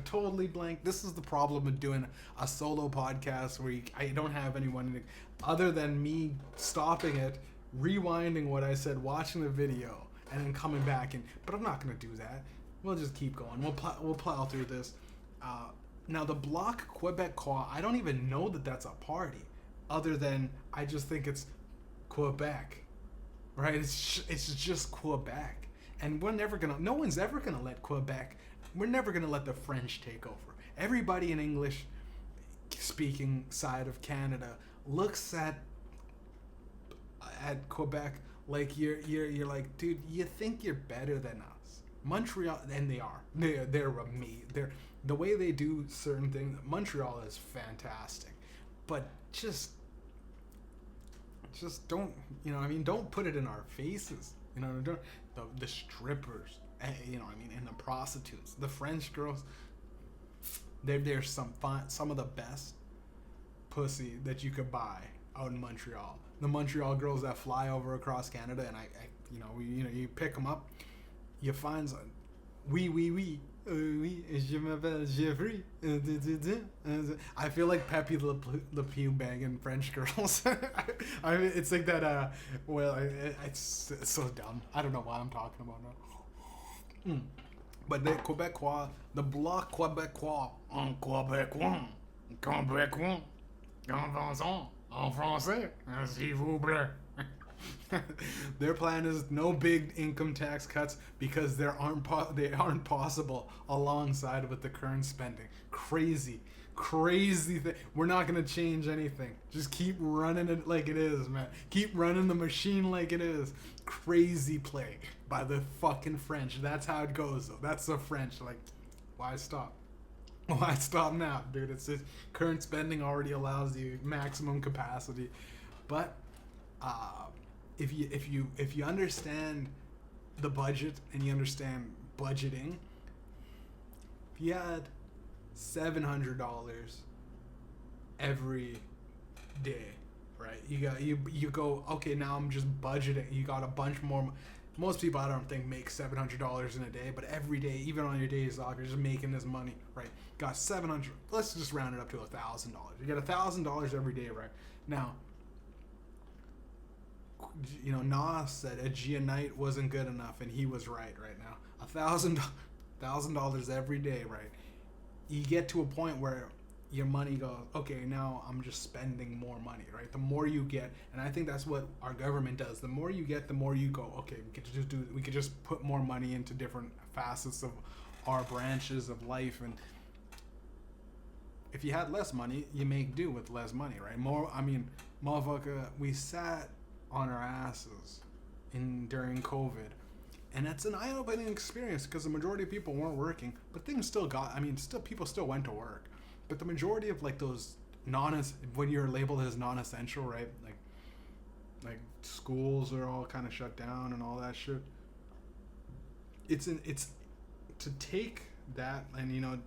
This is the problem with doing a solo podcast where I don't have anyone other than me stopping it, rewinding what I said, watching the video, and then coming back in. But I'm not gonna do that. We'll just keep going. We'll plow through this. Now the Bloc Québécois, I don't even know that that's a party, other than I just think it's Quebec, right? It's just Quebec, and no one's ever gonna let Quebec. We're never gonna let the French take over. Everybody in English speaking side of Canada looks at Quebec like you're like, dude, you think you're better than us. Montreal, and they are. They're amazing. The way they do certain things. Montreal is fantastic, but just don't. Don't put it in our faces. Don't, the strippers. And the prostitutes, the French girls. They're some of the best pussy that you could buy out in Montreal. The Montreal girls that fly over across Canada, and you pick them up. You find some, oui, je m'appelle Jeffrey. I feel like Pepe Le Pew banging French girls. It's like that. It's so dumb. I don't know why I'm talking about now. But the Québécois, the Bloc Québécois, en Québécois, en français, s'il vous plaît. Their plan is no big income tax cuts because they aren't possible alongside with the current spending. Crazy thing. We're not gonna change anything. Just keep running it like it is, man. Keep running the machine like it is. Crazy play by the fucking French. That's how it goes, though. That's the French. Like, why stop? Why stop now, dude? It's just current spending already allows you maximum capacity, but if you understand the budget and you understand budgeting, if you had $700 every day right? You go, okay, now I'm just budgeting. You got a bunch more. Most people, I don't think, make $700 in a day, but every day, even on your days off, you're just making this money, right? Got 700. Let's just round it up to $1,000. You get $1,000 every day, right? Now, you know, Nas said a G a night wasn't good enough, and he was right now. $1,000 every day, right? You get to a point where your money goes, okay, now I'm just spending more money, right? The more you get, and I think that's what our government does. The more you get, the more you go, okay, we could just put more money into different facets of our branches of life. And if you had less money, you make do with less money, right? Motherfucker, we sat on our asses during COVID. And it's an eye-opening experience because the majority of people weren't working, but people still went to work. But the majority of like those when you're labeled as non-essential, right? Like schools are all kind of shut down and all that shit. It's to take that, and you know,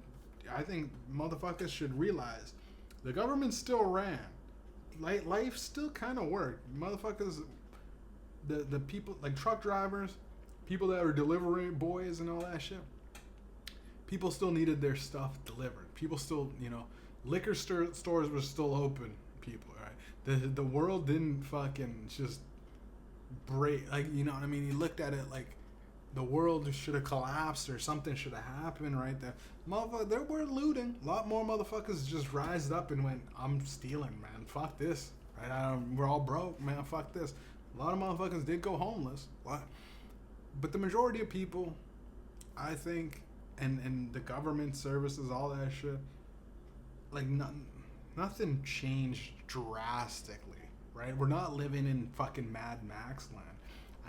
I think motherfuckers should realize the government still ran. Life still kind of worked. Motherfuckers, the people like truck drivers, people that were delivery boys and all that shit. People still needed their stuff delivered. People still, you know, liquor stores were still open. People, right? The world didn't fucking just break. Like, you know what I mean? You looked at it like the world should have collapsed or something should have happened, right? There were looting. A lot more motherfuckers just rised up and went, I'm stealing, man. Fuck this. Right? We're all broke, man. Fuck this. A lot of motherfuckers did go homeless. But the majority of people, I think, and the government services, all that shit, like nothing changed drastically, right? We're not living in fucking Mad Max land.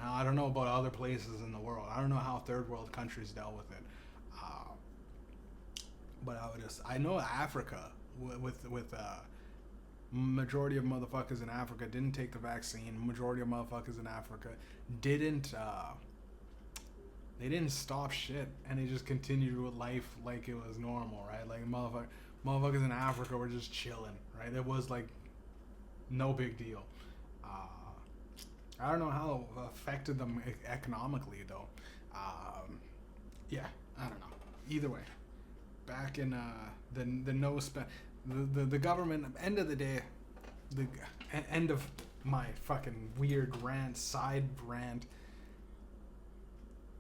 I don't know about other places in the world. I don't know how third world countries dealt with it. But I know Africa with majority of motherfuckers in Africa didn't take the vaccine. Majority of motherfuckers in Africa didn't. They didn't stop shit, and they just continued with life like it was normal, right? Like motherfuckers in Africa were just chilling, right? It was like no big deal. I don't know how it affected them economically, though. Yeah, I don't know. Either way, back in the no spend, the government. End of the day, the end of my fucking weird side rant.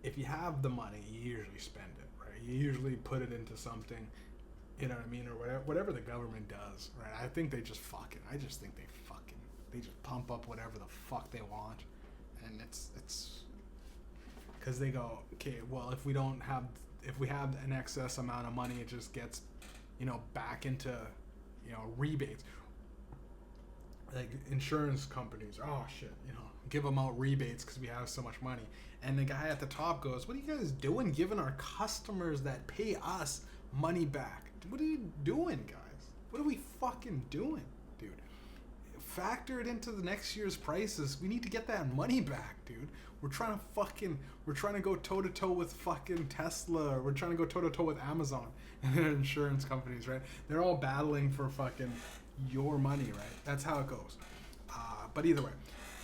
If you have the money, you usually spend it, right? You usually put it into something, you know what I mean, or whatever the government does, right? I think they just I just think they just pump up whatever the fuck they want, and it's because they go, okay, well, if we have an excess amount of money, it just gets, you know, back into, you know, rebates. Like insurance companies, oh shit, you know, give them out rebates because we have so much money. And the guy at the top goes, what are you guys doing giving our customers that pay us money back? What are you doing, guys? What are we fucking doing, dude? Factor it into the next year's prices. We need to get that money back, dude. We're trying to go toe-to-toe with fucking Tesla. We're trying to go toe-to-toe with Amazon and their insurance companies, right? They're all battling for fucking your money, right? That's how it goes. But either way,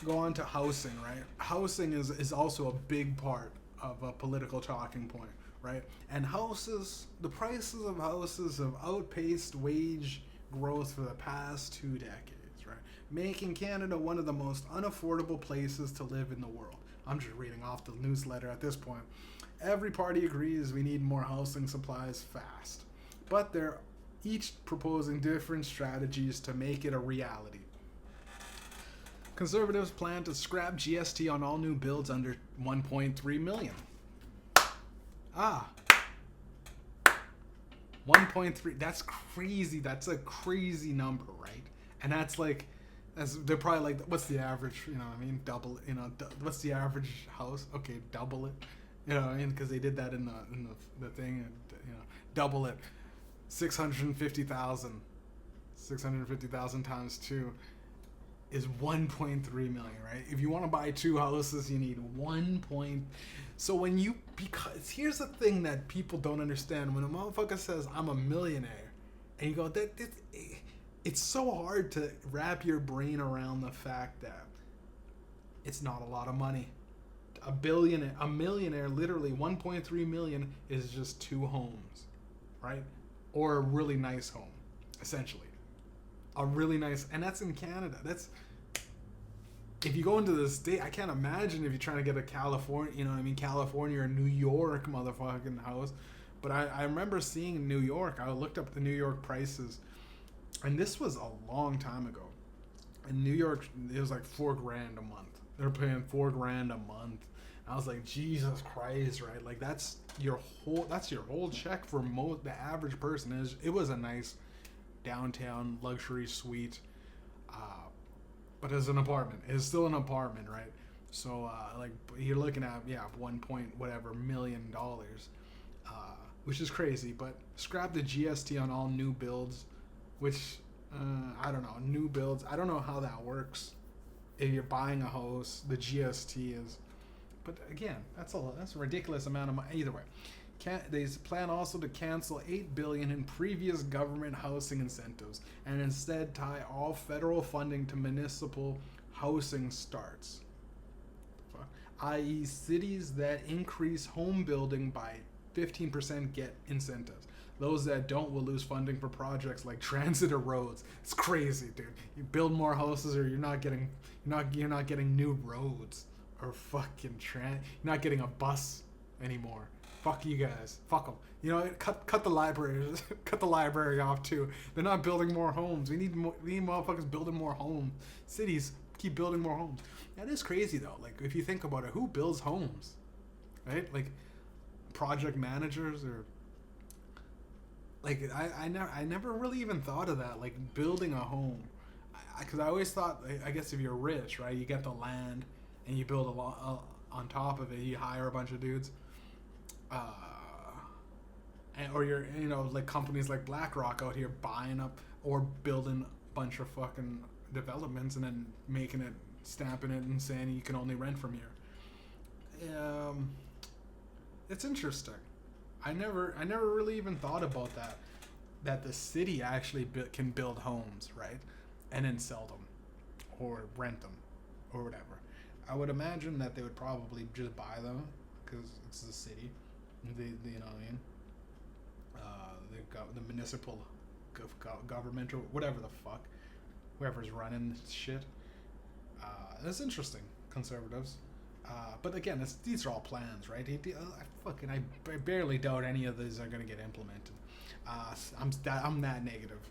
go on to housing, right? Housing is also a big part of a political talking point, right? And the prices of houses have outpaced wage growth for the past 2 decades, right? Making Canada one of the most unaffordable places to live in the world. I'm just reading off the newsletter at this point. Every party agrees we need more housing supplies fast, but they're each proposing different strategies to make it a reality. Conservatives plan to scrap GST on all new builds under 1.3 million. 1.3. That's crazy. That's a crazy number, right? And they're probably like, what's the average? You know what I mean? Double. You know, what's the average house? Okay, double it. You know what I mean? Because they did that in the thing, and you know, double it. 650,000. 650,000 times 2 is 1.3 million, right? If you want to buy 2 houses, you need 1. So because here's the thing that people don't understand. When a motherfucker says I'm a millionaire, and you go, it's so hard to wrap your brain around the fact that it's not a lot of money. A millionaire, literally 1.3 million is just 2 homes, right? Or a really nice home, essentially. A really nice, and that's in Canada. That's, if you go into the state, I can't imagine if you're trying to get a California, you know what I mean, California or New York motherfucking house. But I remember seeing in New York, I looked up the New York prices, and this was a long time ago. In New York, it was like $4,000 a month. They're paying $4,000 a month. I was like, Jesus Christ, right? Like that's your whole check for the average person. It was a nice downtown luxury suite, but it's an apartment. It's still an apartment, right? So like you're looking at 1 point whatever $million, which is crazy. But scrap the GST on all new builds, which I don't know, new builds. I don't know how that works. If you're buying a house, the GST is. But again, that's a ridiculous amount of money. Either way, they plan also to cancel $8 billion in previous government housing incentives and instead tie all federal funding to municipal housing starts. I.e., cities that increase home building by 15% get incentives. Those that don't will lose funding for projects like transit or roads. It's crazy, dude. You build more houses, or you're not getting new roads. Or fucking you're not getting a bus anymore. Fuck you guys. Fuck them. You know, cut the libraries. Cut the library off too. They're not building more homes. We need motherfuckers building more homes. Cities keep building more homes. That is crazy though. Like if you think about it, who builds homes, right? Like project managers or like I never really even thought of that. Like building a home, because I always thought, I guess if you're rich, right, you get the land. And you build a lot on top of it. You hire a bunch of dudes, or you're like companies like BlackRock out here buying up or building a bunch of fucking developments and then making it, stamping it, and saying you can only rent from here. It's interesting. I never really even thought about that the city actually can build homes, right, and then sell them or rent them or whatever. I would imagine that they would probably just buy them because it's the city. You know what I mean? The municipal government or whatever the fuck, whoever's running this shit. That's interesting, conservatives. But again, these are all plans, right? I barely doubt any of these are going to get implemented. I'm that negative.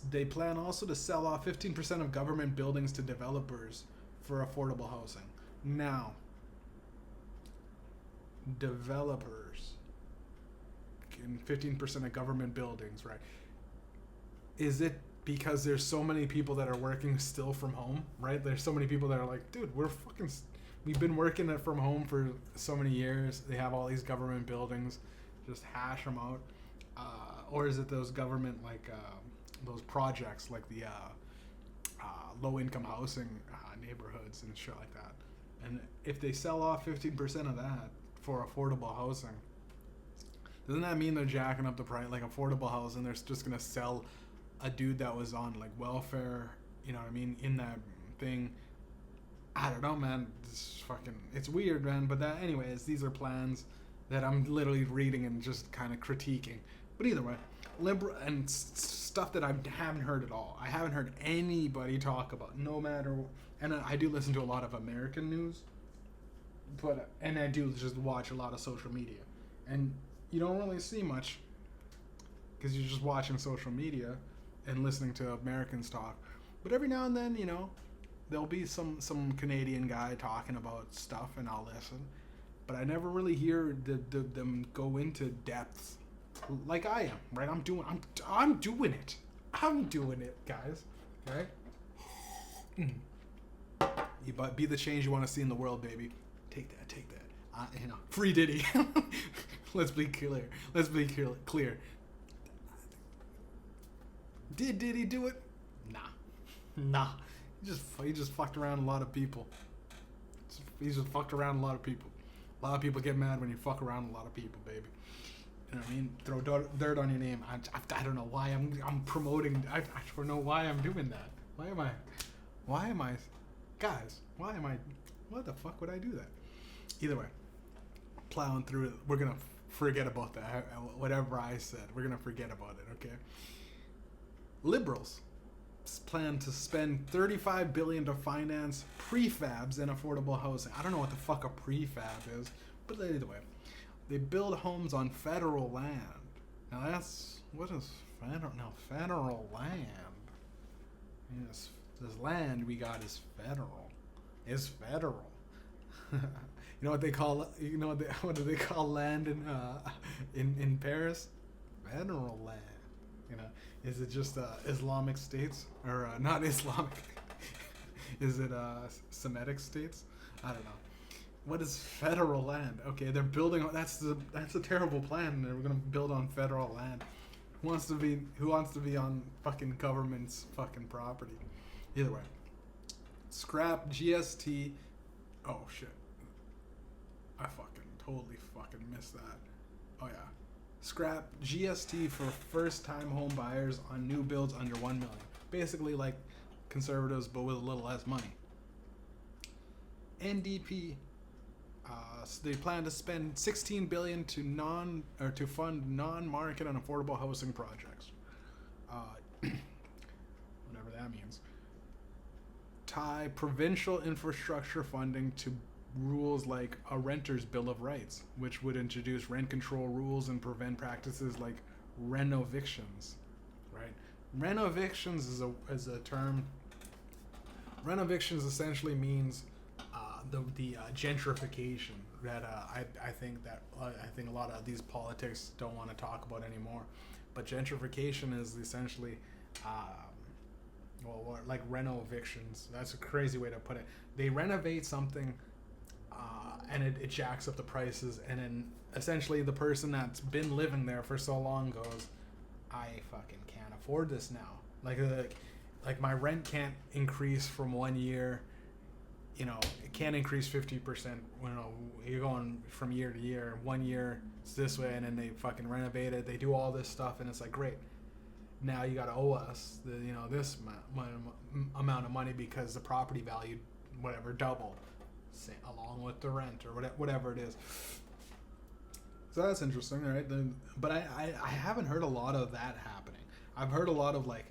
They plan also to sell off 15% of government buildings to developers for affordable housing. Now, developers in 15% of government buildings, right? Is it because there's so many people that are working still from home, right? There's so many people that are like, dude, we've been working it from home for so many years. They have all these government buildings, just hash them out. Or is it those government, like, those projects, like the low-income housing neighborhoods and shit like that? And if they sell off 15% of that for affordable housing, doesn't that mean they're jacking up the price? Like affordable housing, they're just gonna sell a dude that was on like welfare, you know what I mean, in that thing. I don't know, man. It's weird, man. But anyways, these are plans that I'm literally reading and just kind of critiquing. But either way, liberal and stuff that I haven't heard at all. I haven't heard anybody talk about, no matter. And I do listen to a lot of American news, and I do just watch a lot of social media, and you don't really see much because you're just watching social media and listening to Americans talk. But every now and then, there'll be some Canadian guy talking about stuff, and I'll listen. But I never really hear them go into depth like I am, right? I'm doing it. I'm doing it, guys. Right? You be the change you want to see in the world, baby. Take that. Free Diddy. Let's be clear. Did Diddy do it? Nah. He just fucked around a lot of people. He just fucked around a lot of people. A lot of people get mad when you fuck around a lot of people, baby. You know what I mean? Throw dirt on your name. I don't know why I'm promoting. I don't know why I'm doing that. Why am I, guys? Why am I? What the fuck would I do that? Either way, plowing through it. We're gonna forget about that. Whatever I said, we're gonna forget about it. Okay. Liberals plan to spend $35 billion to finance prefabs and affordable housing. I don't know what the fuck a prefab is, but either way, they build homes on federal land. Now what is federal? Now federal land. Yes, this land we got is federal. It's federal. You know what they call? You know what do they call land in Paris? Federal land. You know, is it just Islamic states or not Islamic? Is it Semitic states? I don't know. What is federal land? Okay, they're building. That's a terrible plan. They're gonna build on federal land. Who wants to be on fucking government's fucking property? Either way, scrap GST. Oh shit! I totally missed that. Oh yeah. Scrap GST for first-time home buyers on new builds under $1 million. Basically like conservatives, but with a little less money. NDP, so they plan to spend $16 billion to fund non-market and affordable housing projects. Whatever that means. Tie provincial infrastructure funding to rules like a renter's bill of rights, which would introduce rent control rules and prevent practices like renovictions, right? Renovictions is a term. Renovictions essentially means the gentrification that I think a lot of these politics don't want to talk about anymore. But gentrification is essentially like renovictions. That's a crazy way to put it. They renovate something. And it jacks up the prices, and then essentially the person that's been living there for so long goes, I fucking can't afford this now. Like my rent can't increase from 1 year, you know, it can't increase 50%. You know, you're going from year to year. 1 year it's this way, and then they fucking renovate it. They do all this stuff, and it's like, great. Now you gotta owe us this amount of money because the property value, whatever, doubled. Along with the rent or whatever it is. So that's interesting, right? But I haven't heard a lot of that happening. I've heard a lot of like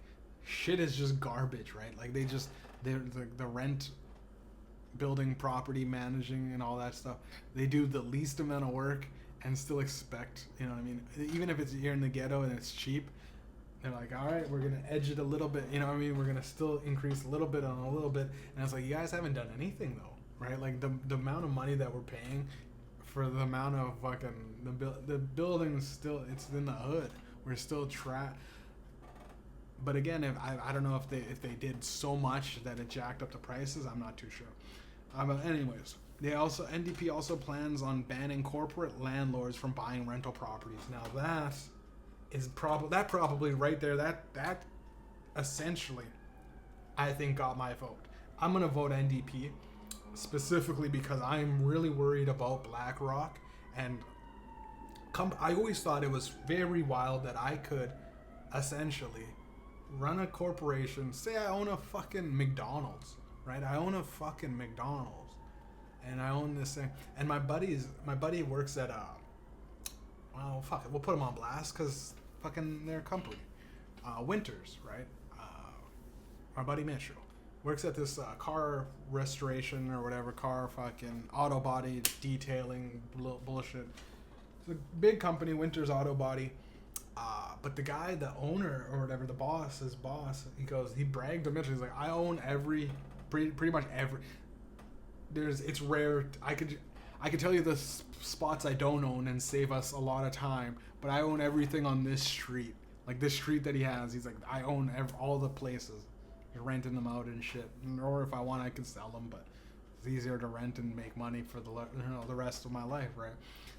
shit is just garbage, right? Like they're the rent, building, property managing and all that stuff. They do the least amount of work and still expect, you know what I mean? Even if it's here in the ghetto and it's cheap, they're like, all right, we're gonna edge it a little bit, you know what I mean? We're gonna still increase a little bit on a little bit, and it's like, you guys haven't done anything though. Right, like the amount of money that we're paying for the amount of fucking the building's still, it's in the hood. We're still But again, if I don't know if they did so much that it jacked up the prices. I'm not too sure. But anyways, NDP also plans on banning corporate landlords from buying rental properties. Now that is probably right there. That essentially, I think got my vote. I'm gonna vote NDP. Specifically because I'm really worried about BlackRock, and I always thought it was very wild that I could essentially run a corporation. Say I own a fucking McDonald's, right? I own a fucking McDonald's, and I own this thing. And my buddy works at well, fuck it, we'll put him on blast because fucking their company, Winters, right? Our buddy Mitchell works at this car restoration or whatever, car fucking auto body detailing bullshit. It's a big company, Winters Auto Body. But the guy, the owner or whatever, his boss, he bragged to Mitchell. He's like, I own pretty much every. It's rare. I could tell you the spots I don't own and save us a lot of time. But I own everything on this street, like this street that he has. He's like, I own all the places. Renting them out and shit, or if I want I can sell them, but it's easier to rent and make money for the rest of my life, right?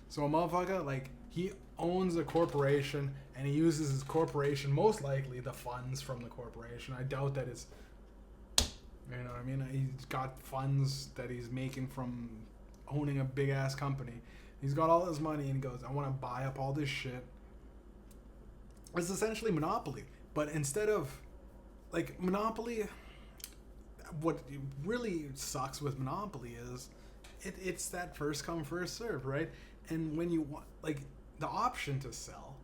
So a motherfucker, like, he owns a corporation and he uses his corporation, most likely the funds from the corporation. I doubt that it's, you know what I mean, he's got funds that he's making from owning a big ass company He's got all this money and he goes, I want to buy up all this shit. It's essentially monopoly. But instead of, like, monopoly, what really sucks with monopoly is it's that first come, first serve, right? And when you want, like, the option to sell,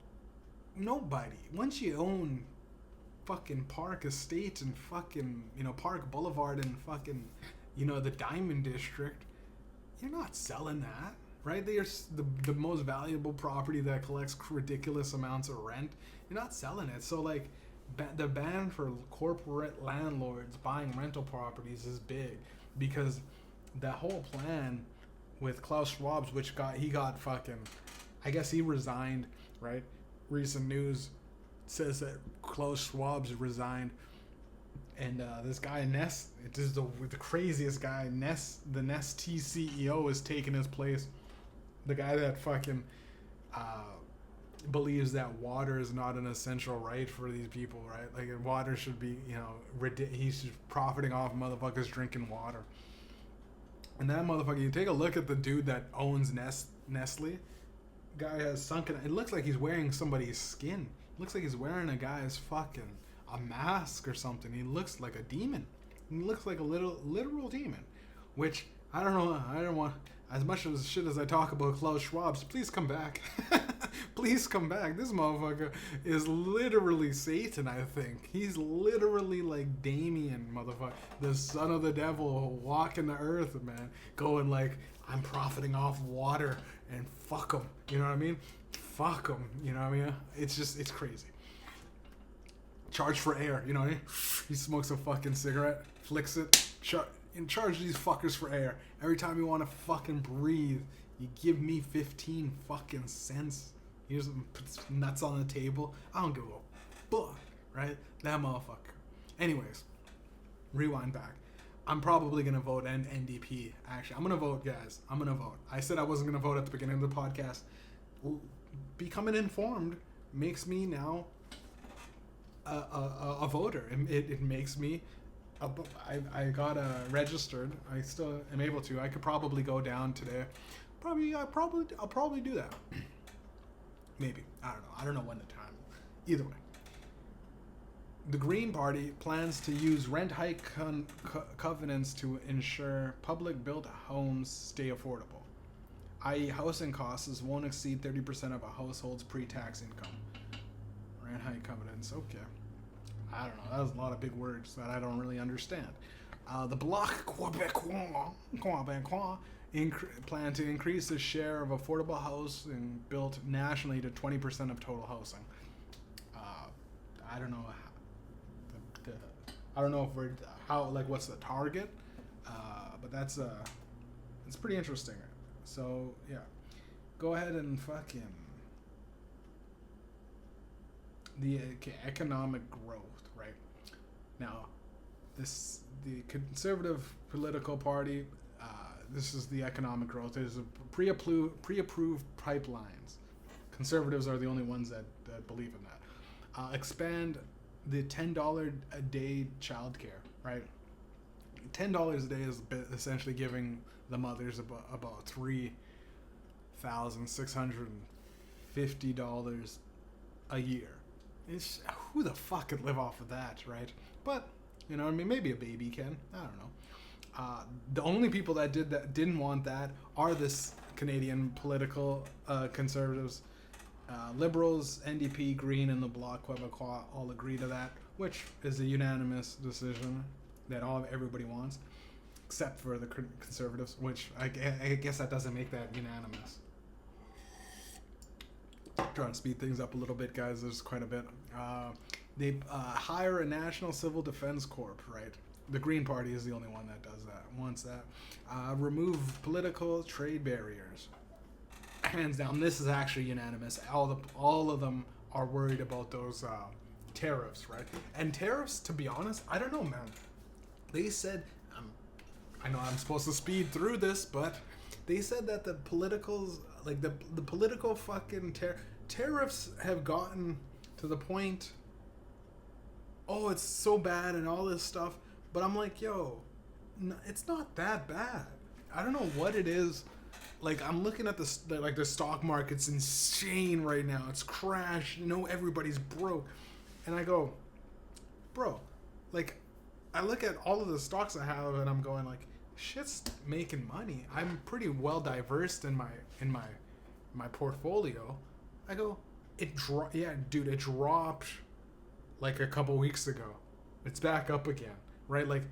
nobody, once you own fucking Park Estates and fucking, Park Boulevard and fucking, the Diamond District, you're not selling that, right? They're the most valuable property that collects ridiculous amounts of rent. You're not selling it. So, like, the ban for corporate landlords buying rental properties is big, because that whole plan with Klaus Schwab's, he got fucking, I guess he resigned, right? Recent news says that Klaus Schwab's resigned, and this guy Ness, it is the craziest guy, the Nestea CEO, is taking his place. The guy that fucking believes that water is not an essential right for these people, right? Like, water should be, he's profiting off motherfuckers drinking water. And that motherfucker, you take a look at the dude that owns Nestle. Guy has sunken. It looks like he's wearing somebody's skin. It looks like he's wearing a guy's fucking a mask or something. He looks like a demon. He looks like a literal demon. Which I don't know. I don't want, as much as shit as I talk about Klaus Schwab's. Please come back. Please come back. This motherfucker is literally Satan. I think he's literally like Damien, motherfucker, the son of the devil, walking the earth, man, going like, I'm profiting off water and fuck them. You know what I mean? Fuck them. You know what I mean? It's crazy. Charge for air. You know what I mean? He smokes a fucking cigarette, flicks it, charge these fuckers for air. Every time you want to fucking breathe, you give me 15 fucking cents. Here's puts nuts on the table. I don't give a fuck, right? That motherfucker. Anyways, rewind back. I'm probably going to vote NDP. Actually, I'm going to vote, guys. I'm going to vote. I said I wasn't going to vote at the beginning of the podcast. Becoming informed makes me now a voter. It makes me... I got registered. I still am able to. I could probably go down today. I'll probably do that. Maybe. I don't know. I don't know when the time. Either way. The Green Party plans to use rent hike covenants to ensure public-built homes stay affordable, i.e. housing costs won't exceed 30% of a household's pre-tax income. Rent hike covenants, okay. I don't know, that was a lot of big words that I don't really understand. The Bloc Québécois plan to increase the share of affordable housing built nationally to 20% of total housing. I don't know I don't know if we're what's the target, but that's it's pretty interesting. So yeah, go ahead and fucking the economic growth, right? Now, the conservative political party. This is the economic growth. There's a pre-approved pipelines. Conservatives are the only ones that believe in that. Expand the $10 a day childcare, right? $10 a day is essentially giving the mothers about $3,650 a year. It's, who the fuck could live off of that, right? But you know, I mean, maybe a baby can. I don't know. The only people that didn't want that are this Canadian political conservatives. Liberals, NDP, Green, and the Bloc Québécois all agree to that, which is a unanimous decision that everybody wants, except for the conservatives, which I guess that doesn't make that unanimous. Trying to speed things up a little bit, guys. There's quite a bit. They hire a National Civil Defense Corps, right? The Green Party is the only one that does that, wants that. Remove political trade barriers. Hands down, this is actually unanimous. All of them are worried about those tariffs, right? And tariffs, to be honest, I don't know, man. They said, I know I'm supposed to speed through this, but they said that the politicals, like the political fucking tariffs have gotten to the point, oh, it's so bad and all this stuff. But I'm like, yo, it's not that bad. I don't know what it is like I'm looking at the stock market's insane right now. It's crashed. Everybody's broke, and I go, bro, like I look at all of the stocks I have, and I'm going like, shit's making money. I'm pretty well diversed in my portfolio. I go, it dropped like a couple weeks ago. It's back up again, right? Like,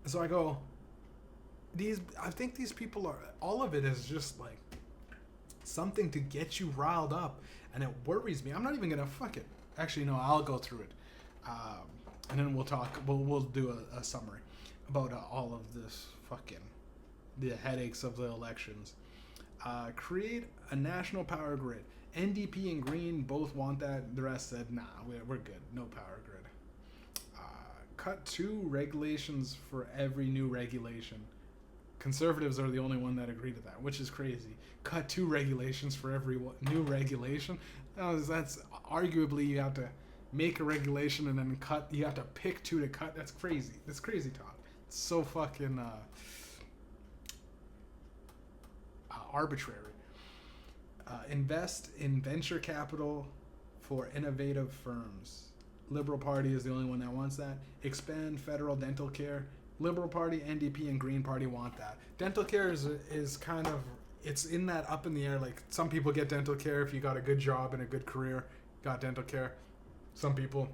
so I go, I think these people are, all of it is just like something to get you riled up, and it worries me. I'm not even gonna fuck it. Actually, no, I'll go through it, and then we'll talk. We'll do a summary about all of this fucking the headaches of the elections. Create a national power grid. NDP and Green both want that. The rest said, nah, we're good. No power grid. Cut 2 regulations for every new regulation. Conservatives are the only one that agree to that, which is crazy. Cut 2 regulations for every new regulation. That's arguably you have to make a regulation and then cut. You have to pick 2 to cut. That's crazy. That's crazy talk. It's so fucking arbitrary. Invest in venture capital for innovative firms. Liberal Party is the only one that wants that. Expand federal dental care. Liberal Party, NDP, and Green Party want that. Dental care is kind of, it's in that up in the air. Like, some people get dental care if you got a good job and a good career, got dental care. Some people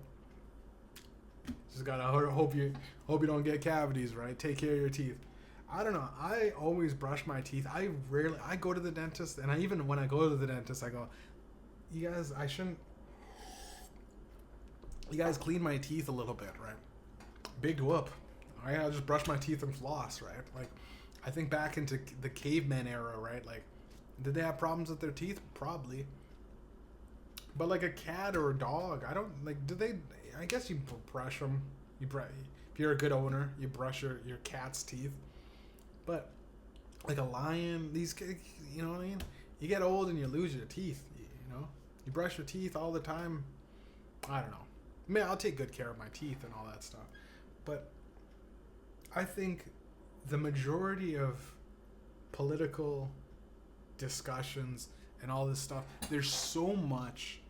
just gotta hope you don't get cavities, right? Take care of your teeth. I don't know. I always brush my teeth. I go to the dentist, and even when I go to the dentist, I go, you guys clean my teeth a little bit, right? Big whoop. All right, I'll just brush my teeth and floss, right? Like, I think back into the caveman era, right? Like, did they have problems with their teeth? Probably. But like a cat or a dog, I don't, like, do they, I guess you brush them. If you're a good owner, you brush your cat's teeth. But like a lion, these, you know what I mean? You get old and you lose your teeth, you know? You brush your teeth all the time. I don't know. I mean, I'll take good care of my teeth and all that stuff. But I think the majority of political discussions and all this stuff, there's so much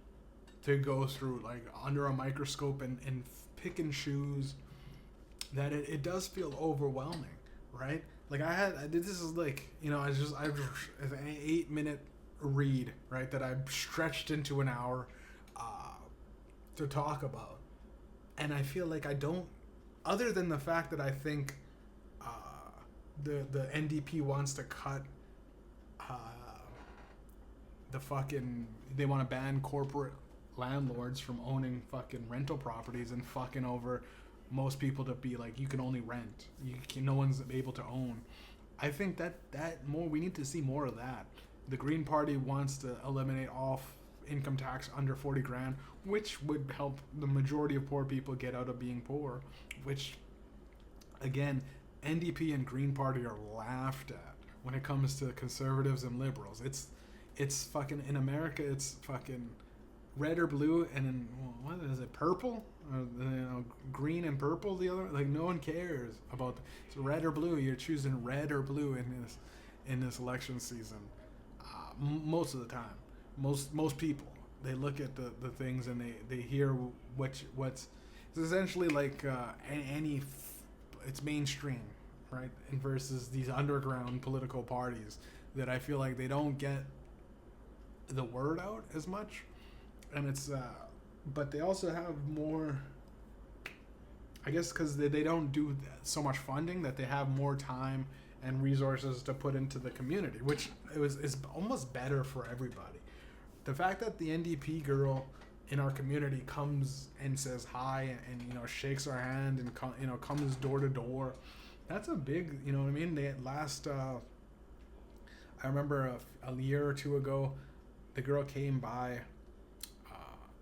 to go through, like under a microscope and pick and choose, that it does feel overwhelming, right? Like this is like, you know, I just an 8-minute read, right, that I stretched into an hour to talk about. And I feel like I don't, other than the fact that I think the NDP wants to cut the fucking, they want to ban corporate landlords from owning fucking rental properties and fucking over most people to be like, you can only rent, no one's able to own. I think that more, we need to see more of that. The Green Party wants to eliminate all income tax under 40 grand, which would help the majority of poor people get out of being poor, which again, NDP and Green Party are laughed at when it comes to conservatives and liberals. It's fucking, in America, it's fucking red or blue, and then, what is it, purple? Green and purple, the other, like, no one cares about it's red or blue. You're choosing red or blue in this election season. Most of the time, most people, they look at the things and they hear what's it's essentially like it's mainstream, right? And versus these underground political parties that I feel like they don't get the word out as much, and it's but they also have more, I guess, because they don't do so much funding, that they have more time and resources to put into the community, which is almost better for everybody. The fact that the NDP girl in our community comes and says hi and you know, shakes our hand and comes door to door, that's a big, you know what I mean? They last I remember a year or two ago, the girl came by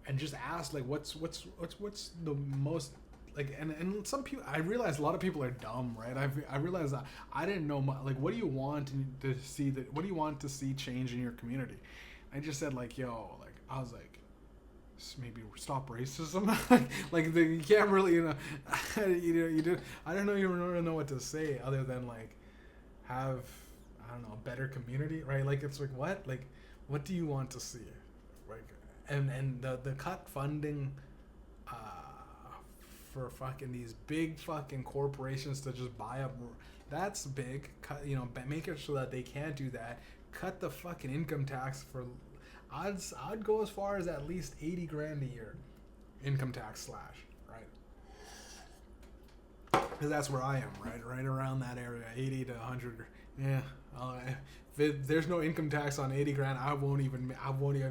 and just asked, like, what's the most, like, and some people, I realized a lot of people are dumb, right? I realized that I didn't know like, what do you want to see, what do you want to see change in your community? I just said, like, yo, like, I was like, maybe stop racism. Like you can't really, you do. I don't know, you don't really know what to say other than like have, I I don't know, a better community, right? Like, it's like, what do you want to see? Like, and the cut funding uh, for fucking these big fucking corporations to just buy up, that's big. Cut, make it so that they can't do that. Cut the fucking income tax for, I'd go as far as at least 80 grand a year, income tax slash, right? Because that's where I am, right around that area, 80 to 100. Yeah, if there's no income tax on 80 grand, I won't even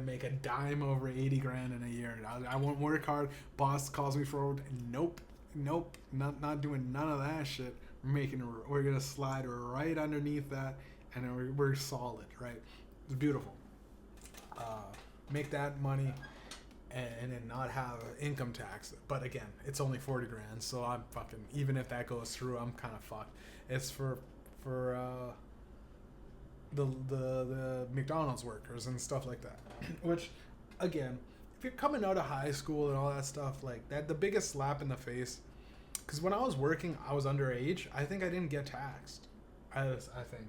make a dime over 80 grand in a year. I won't work hard. Boss calls me forward. Nope, not doing none of that shit. We're gonna slide right underneath that, and we're solid, right? It's beautiful. Make that money and then not have income tax. But again, it's only 40 grand, so I'm fucking, even if that goes through, I'm kind of fucked. It's for the McDonald's workers and stuff like that. Which, again, if you're coming out of high school and all that stuff like that, the biggest slap in the face, because when I was working, I was underage. I think I didn't get taxed. I think,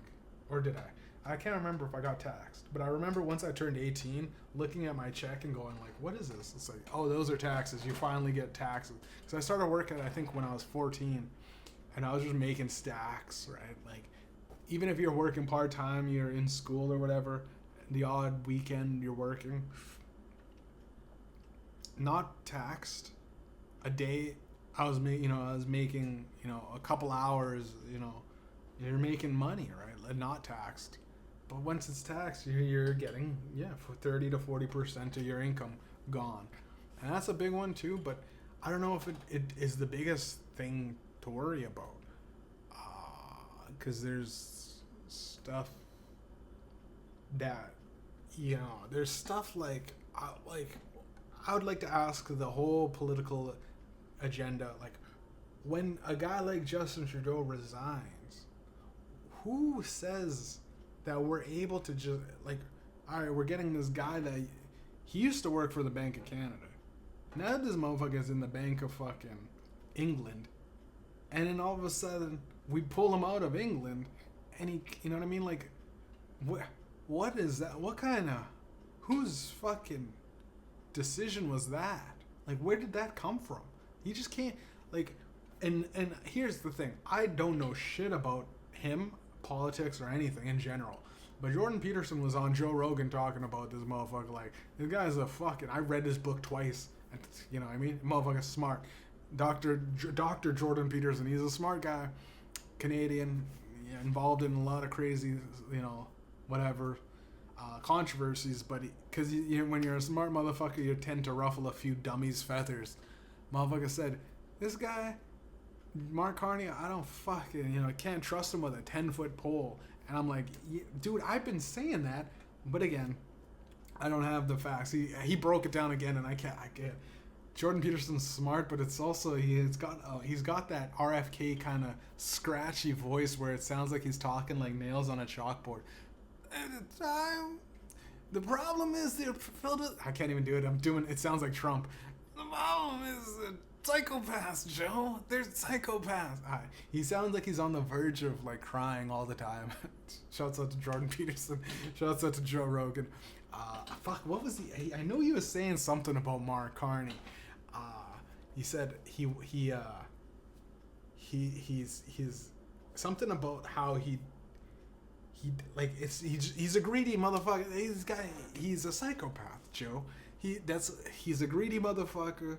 or did I? I can't remember if I got taxed, but I remember once I turned 18, looking at my check and going like, what is this? It's like, oh, those are taxes. You finally get taxes. Because I started working, I think, when I was 14, and I was just making stacks, right? Like, even if you're working part-time, you're in school or whatever, the odd weekend you're working, not taxed. A day, I was making, a couple hours, you're making money, right? Not taxed. But once it's taxed, you're getting, for 30 to 40% of your income gone. And that's a big one too, but I don't know if it is the biggest thing to worry about. Because there's stuff that, there's stuff like I would like to ask the whole political agenda, like, when a guy like Justin Trudeau resigns, who says that we're able to just, like, all right, we're getting this guy that he used to work for the Bank of Canada. Now this motherfucker's in the Bank of fucking England, and then all of a sudden we pull him out of England, and he, you know what I mean? Like, what is that? What kind of, whose fucking decision was that? Like, where did that come from? You just can't, like, and here's the thing. I don't know shit about him, politics, or anything in general. But Jordan Peterson was on Joe Rogan talking about this motherfucker. Like, this guy's a fucking, I read this book twice. And, you know what I mean? Motherfucker's smart. Dr. Jordan Peterson, he's a smart guy. Canadian, involved in a lot of crazy, whatever, controversies. But because when you're a smart motherfucker, you tend to ruffle a few dummies' feathers. Motherfucker said, this guy, Mark Carney, I don't fucking, can't trust him with a 10-foot pole. And I'm like, dude, I've been saying that. But again, I don't have the facts. He broke it down again, and I can't. Jordan Peterson's smart, but it's also he's got that RFK kind of scratchy voice where it sounds like he's talking like nails on a chalkboard. At the time, the problem is they're filled with, I can't even do it. It sounds like Trump. The problem is psychopaths, Joe. They're psychopaths. He sounds like he's on the verge of like crying all the time. Shouts out to Jordan Peterson. Shouts out to Joe Rogan. What was he? I know he was saying something about Mark Carney. He said he's something about how he's a greedy motherfucker. He's a psychopath, Joe. He's a greedy motherfucker.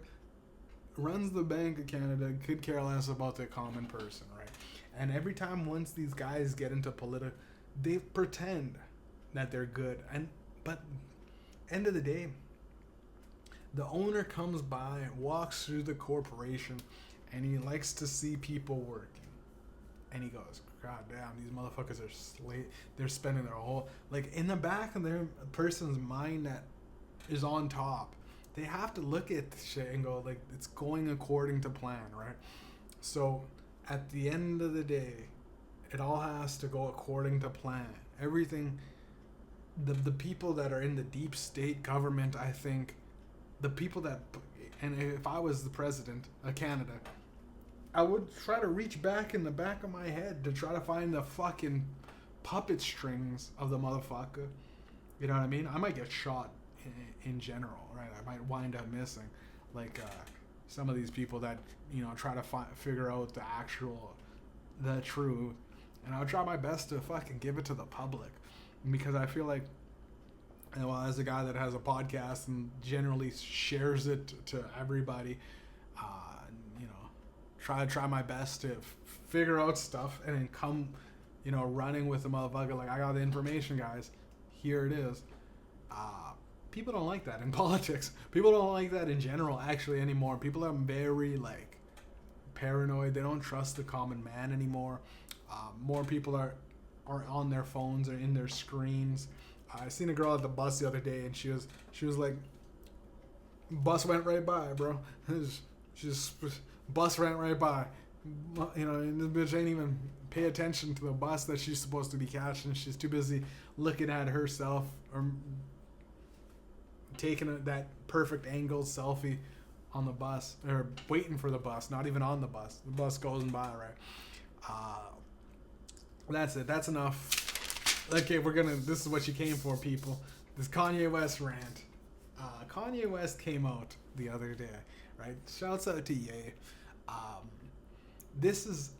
Runs the Bank of Canada. Could care less about the common person, right? And every time once these guys get into politics, they pretend that they're good, but end of the day, the owner comes by, walks through the corporation, and he likes to see people working. And he goes, God damn, these motherfuckers are they're spending their whole, like, in the back of their person's mind that is on top, they have to look at the shit and go, like, it's going according to plan, right? So at the end of the day, it all has to go according to plan. Everything, the people that are in the deep state government, I think, the people that, and if I was the president of Canada, I would try to reach back in the back of my head to try to find the fucking puppet strings of the motherfucker. You know what I mean? I might get shot in general, right? I might wind up missing, like some of these people that try to figure out the truth, and I'll try my best to fucking give it to the public, because I feel like, as a guy that has a podcast and generally shares it to everybody, try my best to figure out stuff and then come, running with the motherfucker like, I got the information, guys. Here it is. People don't like that in politics. People don't like that in general, actually, anymore. People are very, paranoid. They don't trust the common man anymore. More people are on their phones or in their screens. I seen a girl at the bus the other day, and she was like, bus went right by, bro. Bus went right by. And this bitch ain't even pay attention to the bus that she's supposed to be catching. She's too busy looking at herself or taking that perfect angled selfie on the bus, or waiting for the bus, not even on the bus. The bus goes by, right? That's it. That's enough. Okay, this is what you came for, people. This Kanye West rant. Kanye West came out the other day, right? Shouts out to Ye. This is,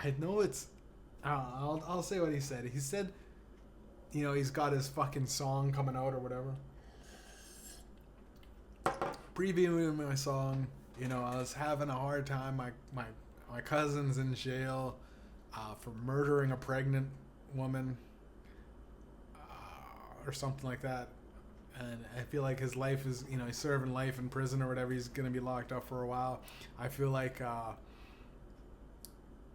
I know it's, I'll say what he said. He said, he's got his fucking song coming out or whatever. Previewing my song, I was having a hard time. My cousin's in jail for murdering a pregnant woman or something like that. And I feel like his life is, he's serving life in prison or whatever. He's going to be locked up for a while. I feel like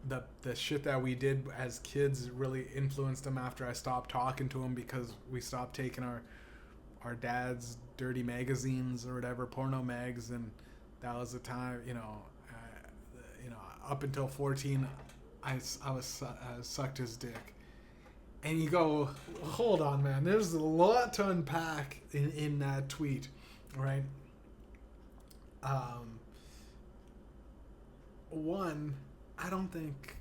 the shit that we did as kids really influenced him after I stopped talking to him, because we stopped taking our dad's dirty magazines or whatever, porno mags, and that was the time, up until 14, I sucked his dick. And you go, hold on, man. There's a lot to unpack in that tweet, right? One, I don't think...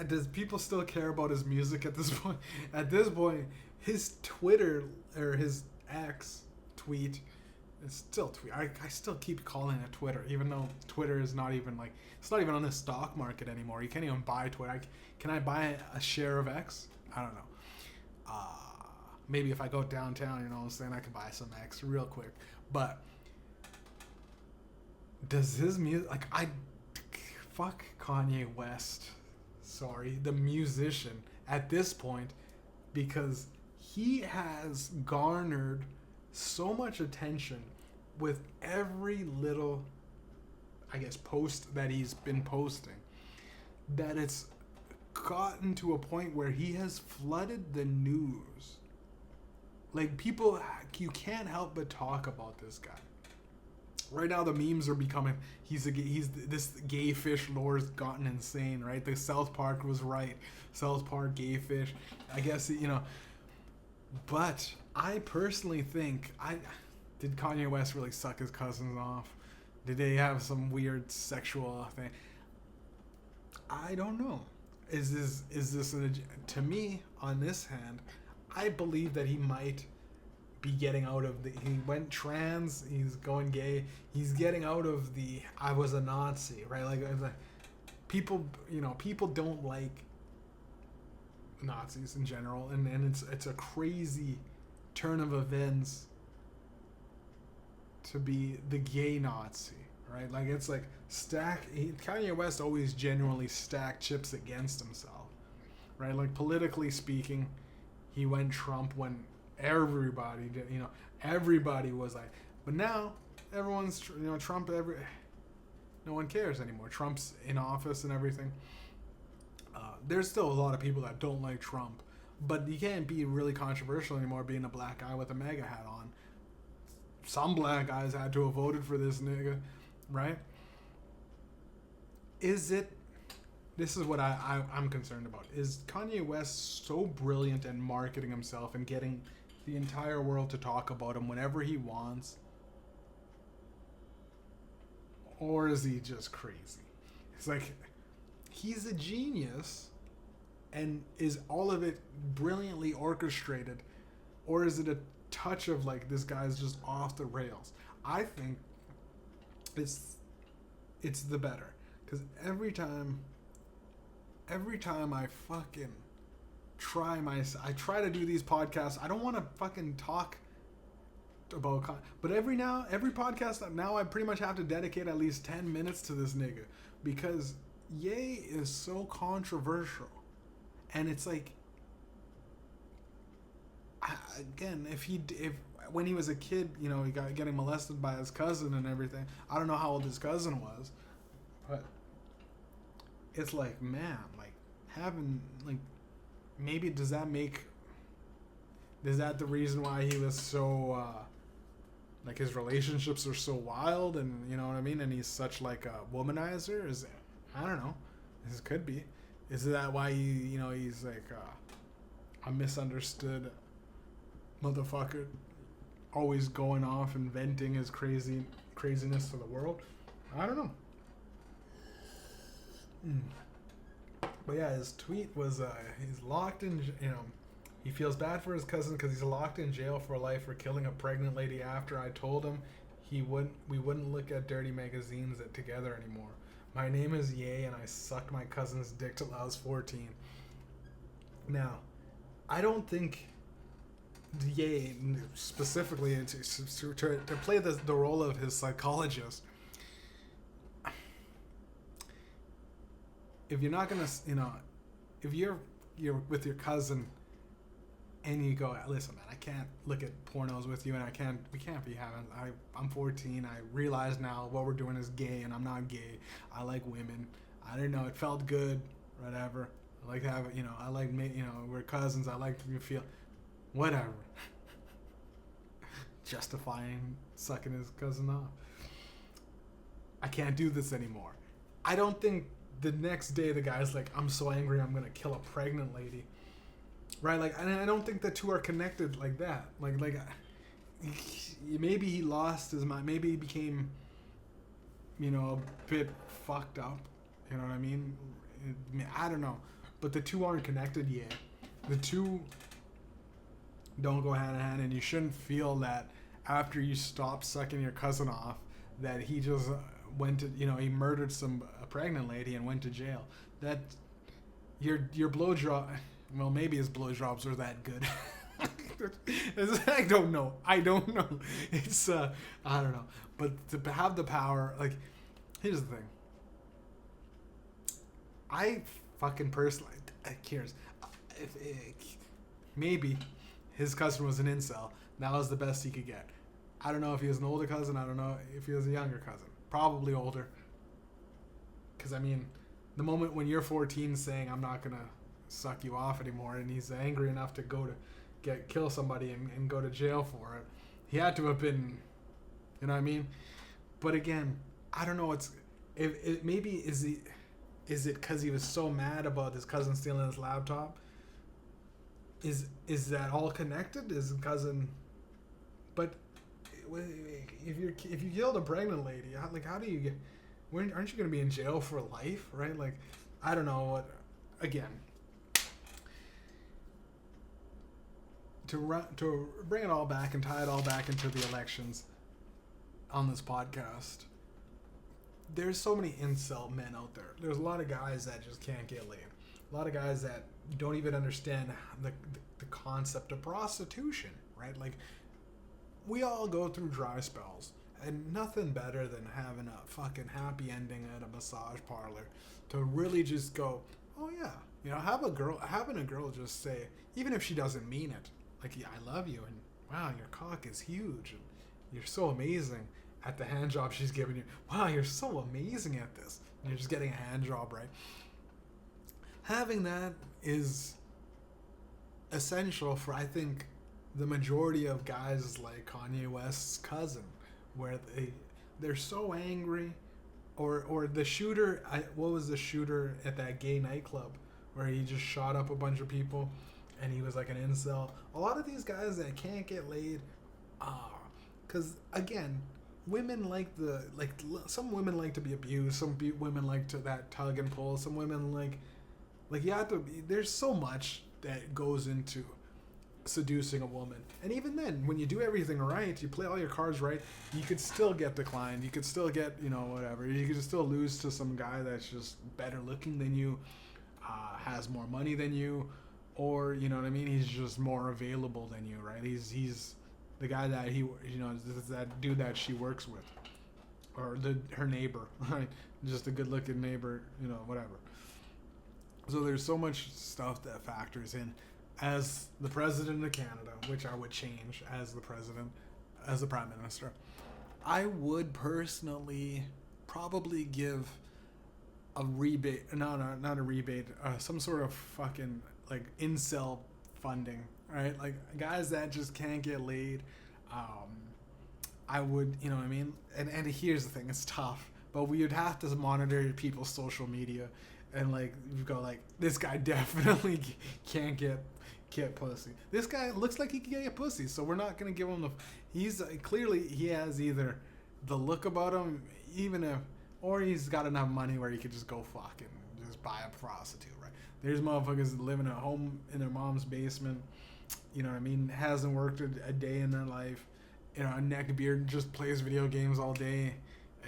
does people still care about his music at this point? At this point, his Twitter, or his X tweet, is still tweet. I still keep calling it Twitter, even though Twitter is not even it's not even on the stock market anymore. You can't even buy Twitter. Can I buy a share of X? I don't know. Maybe if I go downtown, I can buy some X real quick. But does his music, fuck Kanye West, sorry, the musician at this point, because he has garnered so much attention with every little, post that he's been posting, that it's gotten to a point where he has flooded the news. People, you can't help but talk about this guy. Right now, the memes are becoming, this gay fish lore's gotten insane, right? The South Park was right. South Park gay fish. I guess, but I personally think, did Kanye West really suck his cousins off? Did they have some weird sexual thing? I don't know. Is this to me, on this hand, I believe that he might be getting out of he went trans, he's going gay, he's getting out of the I was a Nazi, right? People don't like Nazis in general, and it's a crazy turn of events to be the gay Nazi, right? Kanye West always genuinely stacked chips against himself, right? Politically speaking, he went Trump when everybody did, everybody was like, but now everyone's, Trump, no one cares anymore. Trump's in office and everything. There's still a lot of people that don't like Trump, but you can't be really controversial anymore being a black guy with a MAGA hat on. Some black guys had to have voted for this nigga, right? This is what I'm concerned about. Is Kanye West so brilliant at marketing himself and getting the entire world to talk about him whenever he wants? Or is he just crazy? It's he's a genius, And is all of it brilliantly orchestrated, or is it a touch of like this guy's just off the rails? I think it's the better, because every time I fucking I try to do these podcasts. I don't want to fucking talk about, but every podcast now I pretty much have to dedicate at least 10 minutes to this nigga, because Ye is so controversial. And it's like, again, if when he was a kid, you know, he got getting molested by his cousin and everything. I don't know how old his cousin was, but it's like, man, like having like, maybe is that the reason why he was so like his relationships are so wild, and you know what I mean, and he's such like a womanizer? I don't know. This could be. Is that why he's like a misunderstood motherfucker, always going off and venting his craziness to the world? I don't know. But yeah, his tweet was he's locked in. He feels bad for his cousin because he's locked in jail for life for killing a pregnant lady after I told him we wouldn't look at dirty magazines together anymore. My name is Ye, and I sucked my cousin's dick till I was 14. Now, I don't think Ye, specifically to play the role of his psychologist, if you're not gonna, if you're with your cousin and you go, listen, man, I can't look at pornos with you, and we can't be having. I'm 14. I realize now what we're doing is gay, and I'm not gay. I like women. I don't know. It felt good, whatever. I like to have, I like, we're cousins. I like to feel, whatever. Justifying sucking his cousin off. I can't do this anymore. I don't think the next day the guy's like, I'm so angry, I'm gonna kill a pregnant lady. Right, like, and I don't think the two are connected like that. Like, maybe he lost his mind. Maybe he became, a bit fucked up. You know what I mean? I don't know. But the two aren't connected yet. The two don't go hand in hand, and you shouldn't feel that after you stop sucking your cousin off that he just went to, he murdered a pregnant lady and went to jail. That your blowjob. Well, maybe his blowjobs are that good. I don't know. It's, I don't know. But to have the power, like, here's the thing. I fucking personally, cares. Maybe his cousin was an incel. That was the best he could get. I don't know if he was an older cousin. I don't know if he was a younger cousin. Probably older. Because, I mean, the moment when you're 14 saying, I'm not going to suck you off anymore, and he's angry enough to go to kill somebody and go to jail for it, he had to have been, you know what I mean? But again, I don't know. Maybe is it because he was so mad about his cousin stealing his laptop? Is that all connected? Is his cousin? But if you killed a pregnant lady, how do you get? Aren't you going to be in jail for life? Right? Like, I don't know what. Again. To bring it all back and tie it all back into the elections on this podcast, there's so many incel men out there. There's a lot of guys that just can't get laid. A lot of guys that don't even understand the concept of prostitution, right? Like, we all go through dry spells, and nothing better than having a fucking happy ending at a massage parlor to really just go, oh yeah, having a girl just say, even if she doesn't mean it, like, yeah, I love you, and wow, your cock is huge, and you're so amazing at the hand job she's giving you. Wow, you're so amazing at this. And you're just getting a hand job, right? Having that is essential for, I think, the majority of guys like Kanye West's cousin, where they're so angry, or the shooter. What was the shooter at that gay nightclub where he just shot up a bunch of people? And he was like an incel. A lot of these guys that can't get laid, because again, women some women like to be abused. Some women like to that tug and pull. Some women like, Like you have to. There's so much that goes into seducing a woman, and even then, when you do everything right, you play all your cards right, you could still get declined. You could still get, whatever. You could still lose to some guy that's just better looking than you, has more money than you, or you know what I mean. He's just more available than you, right? He's the guy that that dude that she works with, or her neighbor, right? Just a good looking neighbor, whatever. So there's so much stuff that factors in. As the president of Canada, which I would change as the prime minister, I would personally probably give a rebate, not a rebate, some sort of fucking like incel funding, right? Like guys that just can't get laid. I would, you know what I mean? And here's the thing, it's tough, but we would have to monitor people's social media, and like you go like, this guy definitely can't get pussy. This guy looks like he can get pussy, so we're not gonna give him the. He's clearly he has either the look about him, or he's got enough money where he could just go fucking just buy a prostitute, right? There's motherfuckers living at home in their mom's basement. You know what I mean? Hasn't worked a day in their life. A neck beard, just plays video games all day,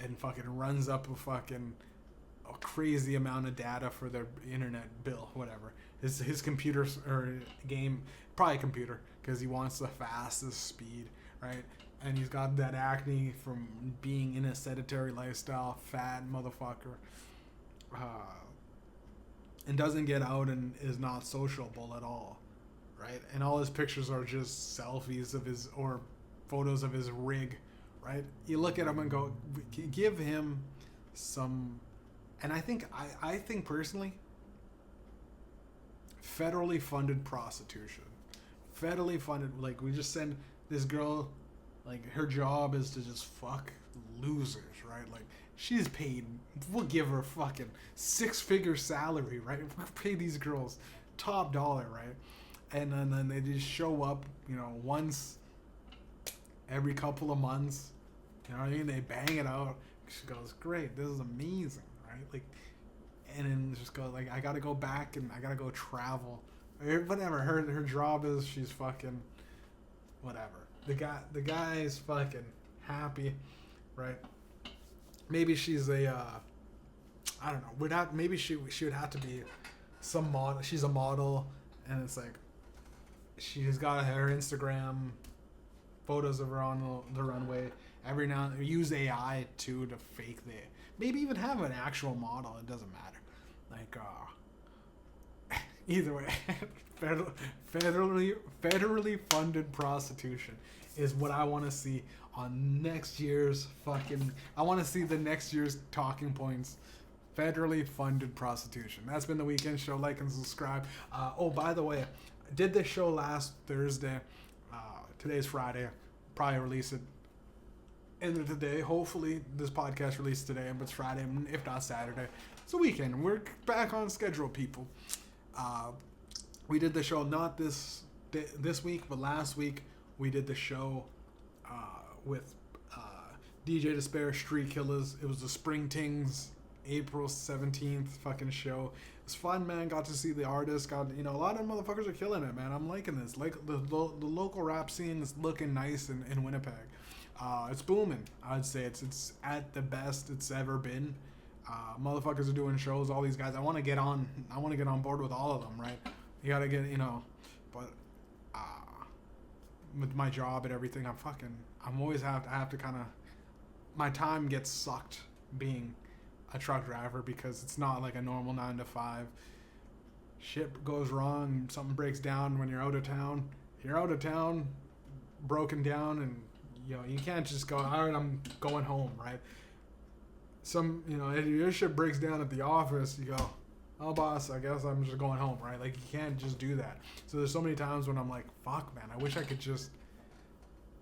and fucking runs up a crazy amount of data for their internet bill, whatever. His computer or game, probably computer, because he wants the fastest speed, right? And he's got that acne from being in a sedentary lifestyle, fat motherfucker, and doesn't get out and is not sociable at all, right? And all his pictures are just selfies of his or photos of his rig, right? You look at him and go, give him some, and I think personally, federally funded prostitution. Federally funded, like we just send this girl, like her job is to just fuck losers, right? Like she's paid, we'll give her fucking 6-figure salary, right? We'll pay these girls top dollar, right? And then they just show up, once every couple of months, you know what I mean? They bang it out. She goes, great, this is amazing, right? Like, and then just go like, I gotta go back and I gotta go travel, or whatever. Her job is, she's fucking whatever. The guy is fucking happy, right? Maybe she's a I don't know. Maybe she would have to be some model. She's a model, and it's like she's got her Instagram photos of her on the runway. Every now and then, use AI to fake the. Maybe even have an actual model. It doesn't matter. Like, either way, federally funded prostitution is what I want to see on next year's fucking. I want to see the next year's talking points. Federally funded prostitution. That's been the weekend show. Like and subscribe. Oh, by the way, I did this show last Thursday. Today's Friday. Probably release it end of the day. Hopefully this podcast released today, but it's Friday, if not Saturday. It's a weekend. We're back on schedule, people. We did the show not this week, but last week we did the show with DJ Despair, Street Killers. It was the Spring Tings, April 17th fucking show. It was fun, man. Got to see the artists. Got a lot of motherfuckers are killing it, man. I'm liking this. Like the local rap scene is looking nice in Winnipeg. It's booming. I'd say it's at the best it's ever been. Motherfuckers are doing shows. All these guys. I want to get on board with all of them, right? You gotta get, but with my job and everything, I'm always I have to kind of, my time gets sucked being a truck driver because it's not like a normal 9 to 5. Shit goes wrong. Something breaks down when you're out of town. You're out of town, broken down, and you can't just go, all right, I'm going home, right? If your shit breaks down at the office, you go, oh, boss, I guess I'm just going home, right? Like, you can't just do that. So there's so many times when I'm like, fuck, man, I wish I could just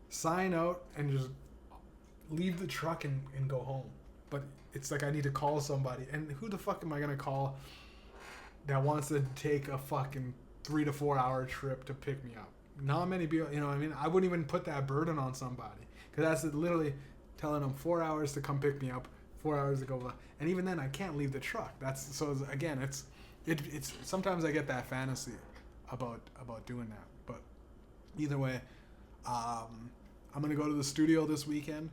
sign out and just leave the truck and go home. But it's like I need to call somebody. And who the fuck am I going to call that wants to take a fucking 3 to 4 hour trip to pick me up? Not many people, you know what I mean? I wouldn't even put that burden on somebody. Because that's literally telling them 4 hours to come pick me up, 4 hours to go. And even then, I can't leave the truck. Again, it's It's sometimes I get that fantasy about doing that. But either way, I'm gonna go to the studio this weekend,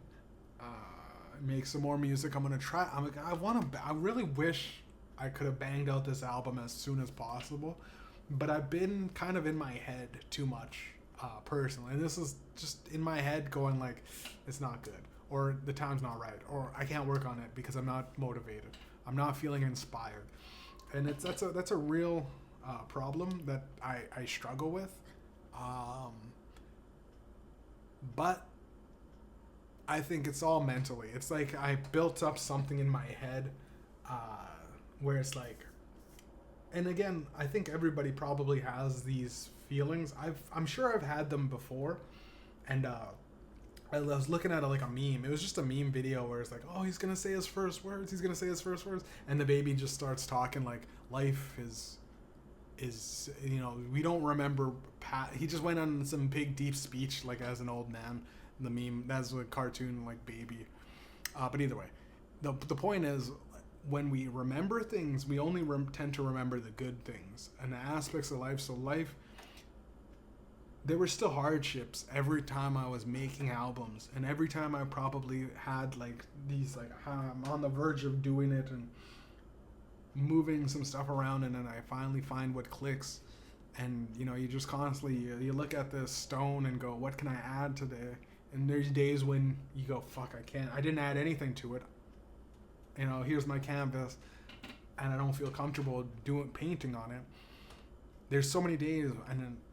make some more music. I'm gonna try. I really wish I could have banged out this album as soon as possible, but I've been kind of in my head too much, personally. And this is just in my head going like, it's not good, or the time's not right, or I can't work on it because I'm not motivated. I'm not feeling inspired, and that's a real problem that I struggle with. But I think it's all mentally. It's like I built up something in my head, where it's like, and again, I think everybody probably has these feelings. I'm sure I've had them before, and I was looking at like a meme. It was just a meme video where it's like, oh, he's gonna say his first words. He's gonna say his first words, and the baby just starts talking like life is we don't remember. He just went on some big deep speech like as an old man. The meme, that's a cartoon like baby. But either way, the point is, when we remember things, we only tend to remember the good things and the aspects of life. So life, there were still hardships every time I was making albums, and every time I probably had like these like I'm on the verge of doing it and moving some stuff around, and then I finally find what clicks. And you just constantly you look at this stone and go, what can I add today? And there's days when you go, fuck, I didn't add anything to it. Here's my canvas, and I don't feel comfortable painting on it. There's so many days,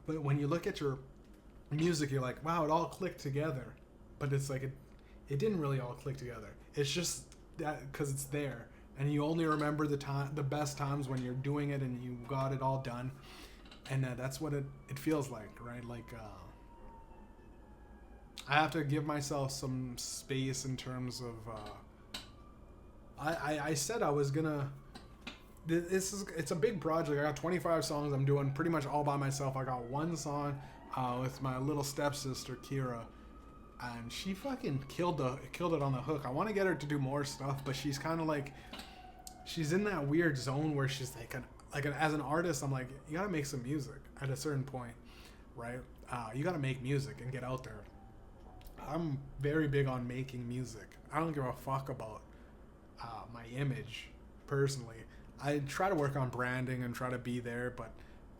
but when you look at your music, you're like, wow, it all clicked together. But it's like it didn't really all click together. It's just that because it's there, and you only remember the best times when you're doing it and you got it all done, and that's what it feels like, right? Like. I have to give myself some space in terms of. I said I was gonna. It's a big project. I got 25 songs I'm doing pretty much all by myself. I got one song with my little stepsister Kira, and she fucking killed it on the hook. I want to get her to do more stuff, but she's kind of like, she's in that weird zone where she's as an artist, I'm like, you gotta make some music at a certain point, right? You gotta make music and get out there. I'm very big on making music. I don't give a fuck about my image, personally. I try to work on branding and try to be there, but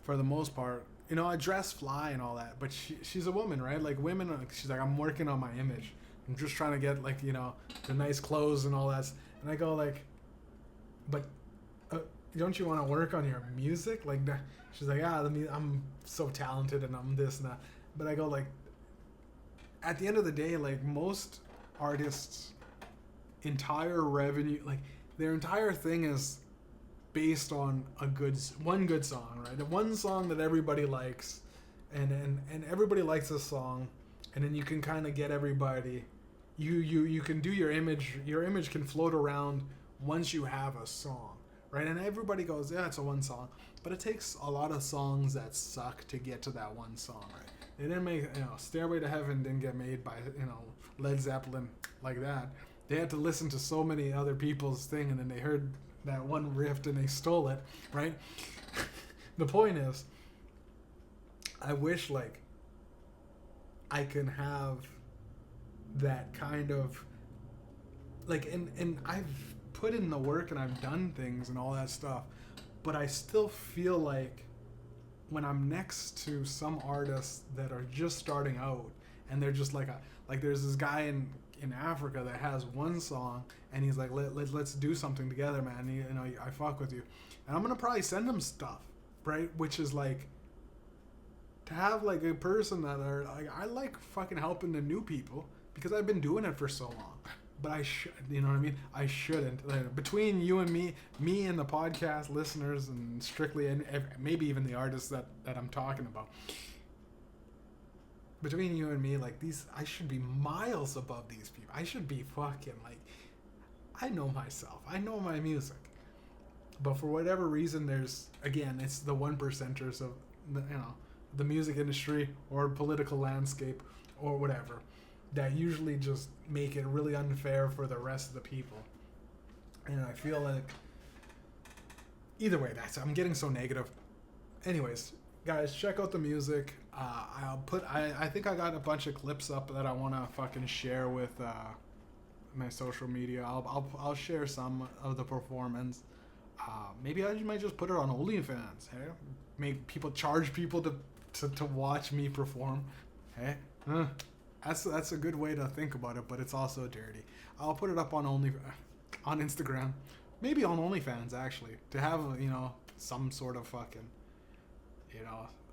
for the most part, I dress fly and all that, but she's a woman, right? Like women, she's like, I'm working on my image. I'm just trying to get like, the nice clothes and all that. And I go like, but don't you want to work on your music? Like, she's like, I'm so talented and I'm this and that. But I go like, at the end of the day, like most artists' entire revenue, like their entire thing is based on one good song, right? The one song that everybody likes, and everybody likes a song, and then you can kind of get everybody. You can do your image. Your image can float around once you have a song, right? And everybody goes, yeah, it's a one song, but it takes a lot of songs that suck to get to that one song, right? They didn't make, Stairway to Heaven didn't get made by, Led Zeppelin like that. They had to listen to so many other people's thing, and then they heard that one riff and they stole it, right? The point is, I wish, like, I can have that kind of, like, and I've put in the work and I've done things and all that stuff, but I still feel like when I'm next to some artists that are just starting out and they're just like there's this guy in Africa that has one song and he's like, let's do something together, man. I fuck with you, and I'm gonna probably send him stuff, right? Which is like, to have like a person that are like, I like fucking helping the new people because I've been doing it for so long. But I should, you know what I mean? I shouldn't. Like, between you and me and the podcast listeners, and strictly, and maybe even the artists that I'm talking about, between you and me, like I should be miles above these people. I should be fucking like, I know myself. I know my music. But for whatever reason, it's the 1%ers of the music industry or political landscape or whatever, that usually just make it really unfair for the rest of the people. And I feel like Either way, I'm getting so negative. Anyways, guys, check out the music. I think I got a bunch of clips up that I want to fucking share with my social media. I'll share some of the performance. Maybe I might just put it on OnlyFans. Hey, make people charge people to watch me perform. Hey, that's a good way to think about it, but it's also dirty. I'll put it up on Instagram, maybe on OnlyFans actually, to have some sort of fucking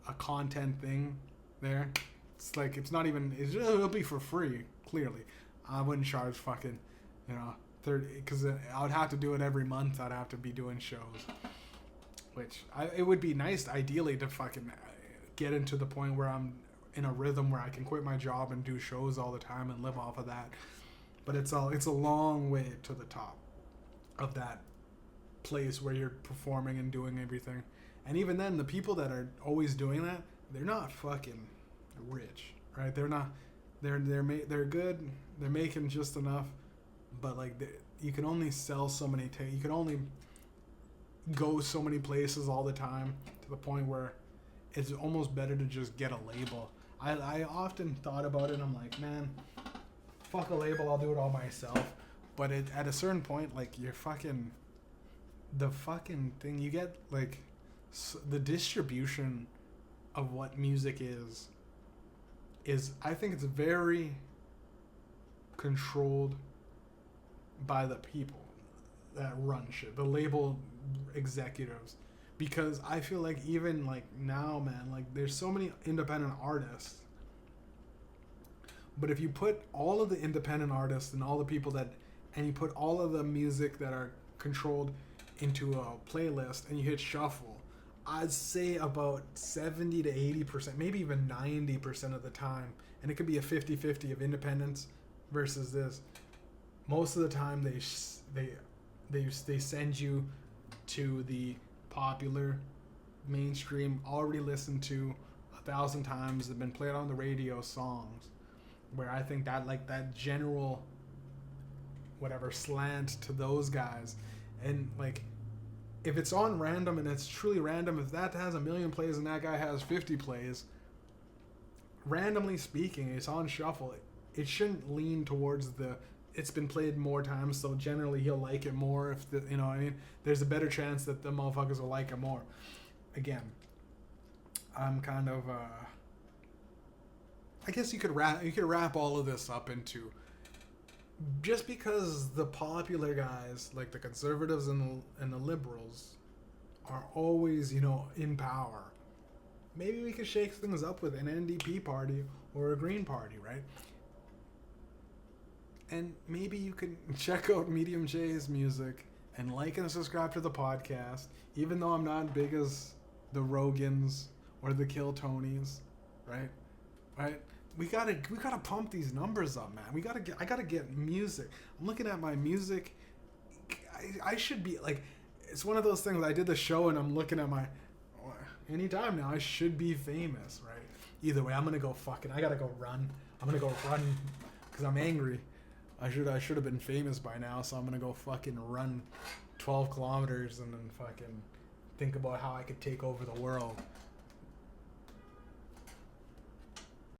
a content thing there. It's like it's not even it'll be for free. Clearly, I wouldn't charge fucking 30 because I would have to do it every month. I'd have to be doing shows, which it would be nice ideally to fucking get into the point where I'm in a rhythm where I can quit my job and do shows all the time and live off of that. But it's a long way to the top of that place where you're performing and doing everything. And even then, the people that are always doing that, they're not fucking rich, right? They're not. They're good. They're making just enough, but like you can only sell so many. You can only go so many places all the time to the point where it's almost better to just get a label. I often thought about it. And I'm like, man, fuck a label. I'll do it all myself. But at a certain point, like the fucking thing you get, like the distribution of what music is I think it's very controlled by the people that run shit, the label executives, because I feel like even like now, man, like there's so many independent artists, but if you put all of the independent artists and all the people and you put all of the music that are controlled into a playlist and you hit shuffle, I'd say about 70 to 80%, maybe even 90% of the time, and it could be a 50-50 of independence versus this. Most of the time, they send you to the popular, mainstream, already listened to 1,000 times, have been played on the radio songs, where I think that like that general whatever slant to those guys, and like if it's on random and it's truly random, if that has 1 million plays and that guy has 50 plays, randomly speaking, it's on shuffle. It shouldn't lean towards it's been played more times, so generally he'll like it more. If what I mean, there's a better chance that the motherfuckers will like it more. Again, I'm kind of I guess you could wrap all of this up into, just because the popular guys, like the conservatives and the liberals, are always, in power, maybe we could shake things up with an NDP party or a Green party, right? And maybe you can check out Mediumjay's music and like and subscribe to the podcast, even though I'm not big as the Rogans or the Kill Tonys, right? Right? We gotta pump these numbers up, man. I gotta get music. I'm looking at my music. I should be like, it's one of those things. I did the show and I'm looking at anytime now I should be famous, right? Either way, I gotta go run. I'm gonna go run because I'm angry. I should have been famous by now, so I'm gonna go fucking run 12 kilometers and then fucking think about how I could take over the world.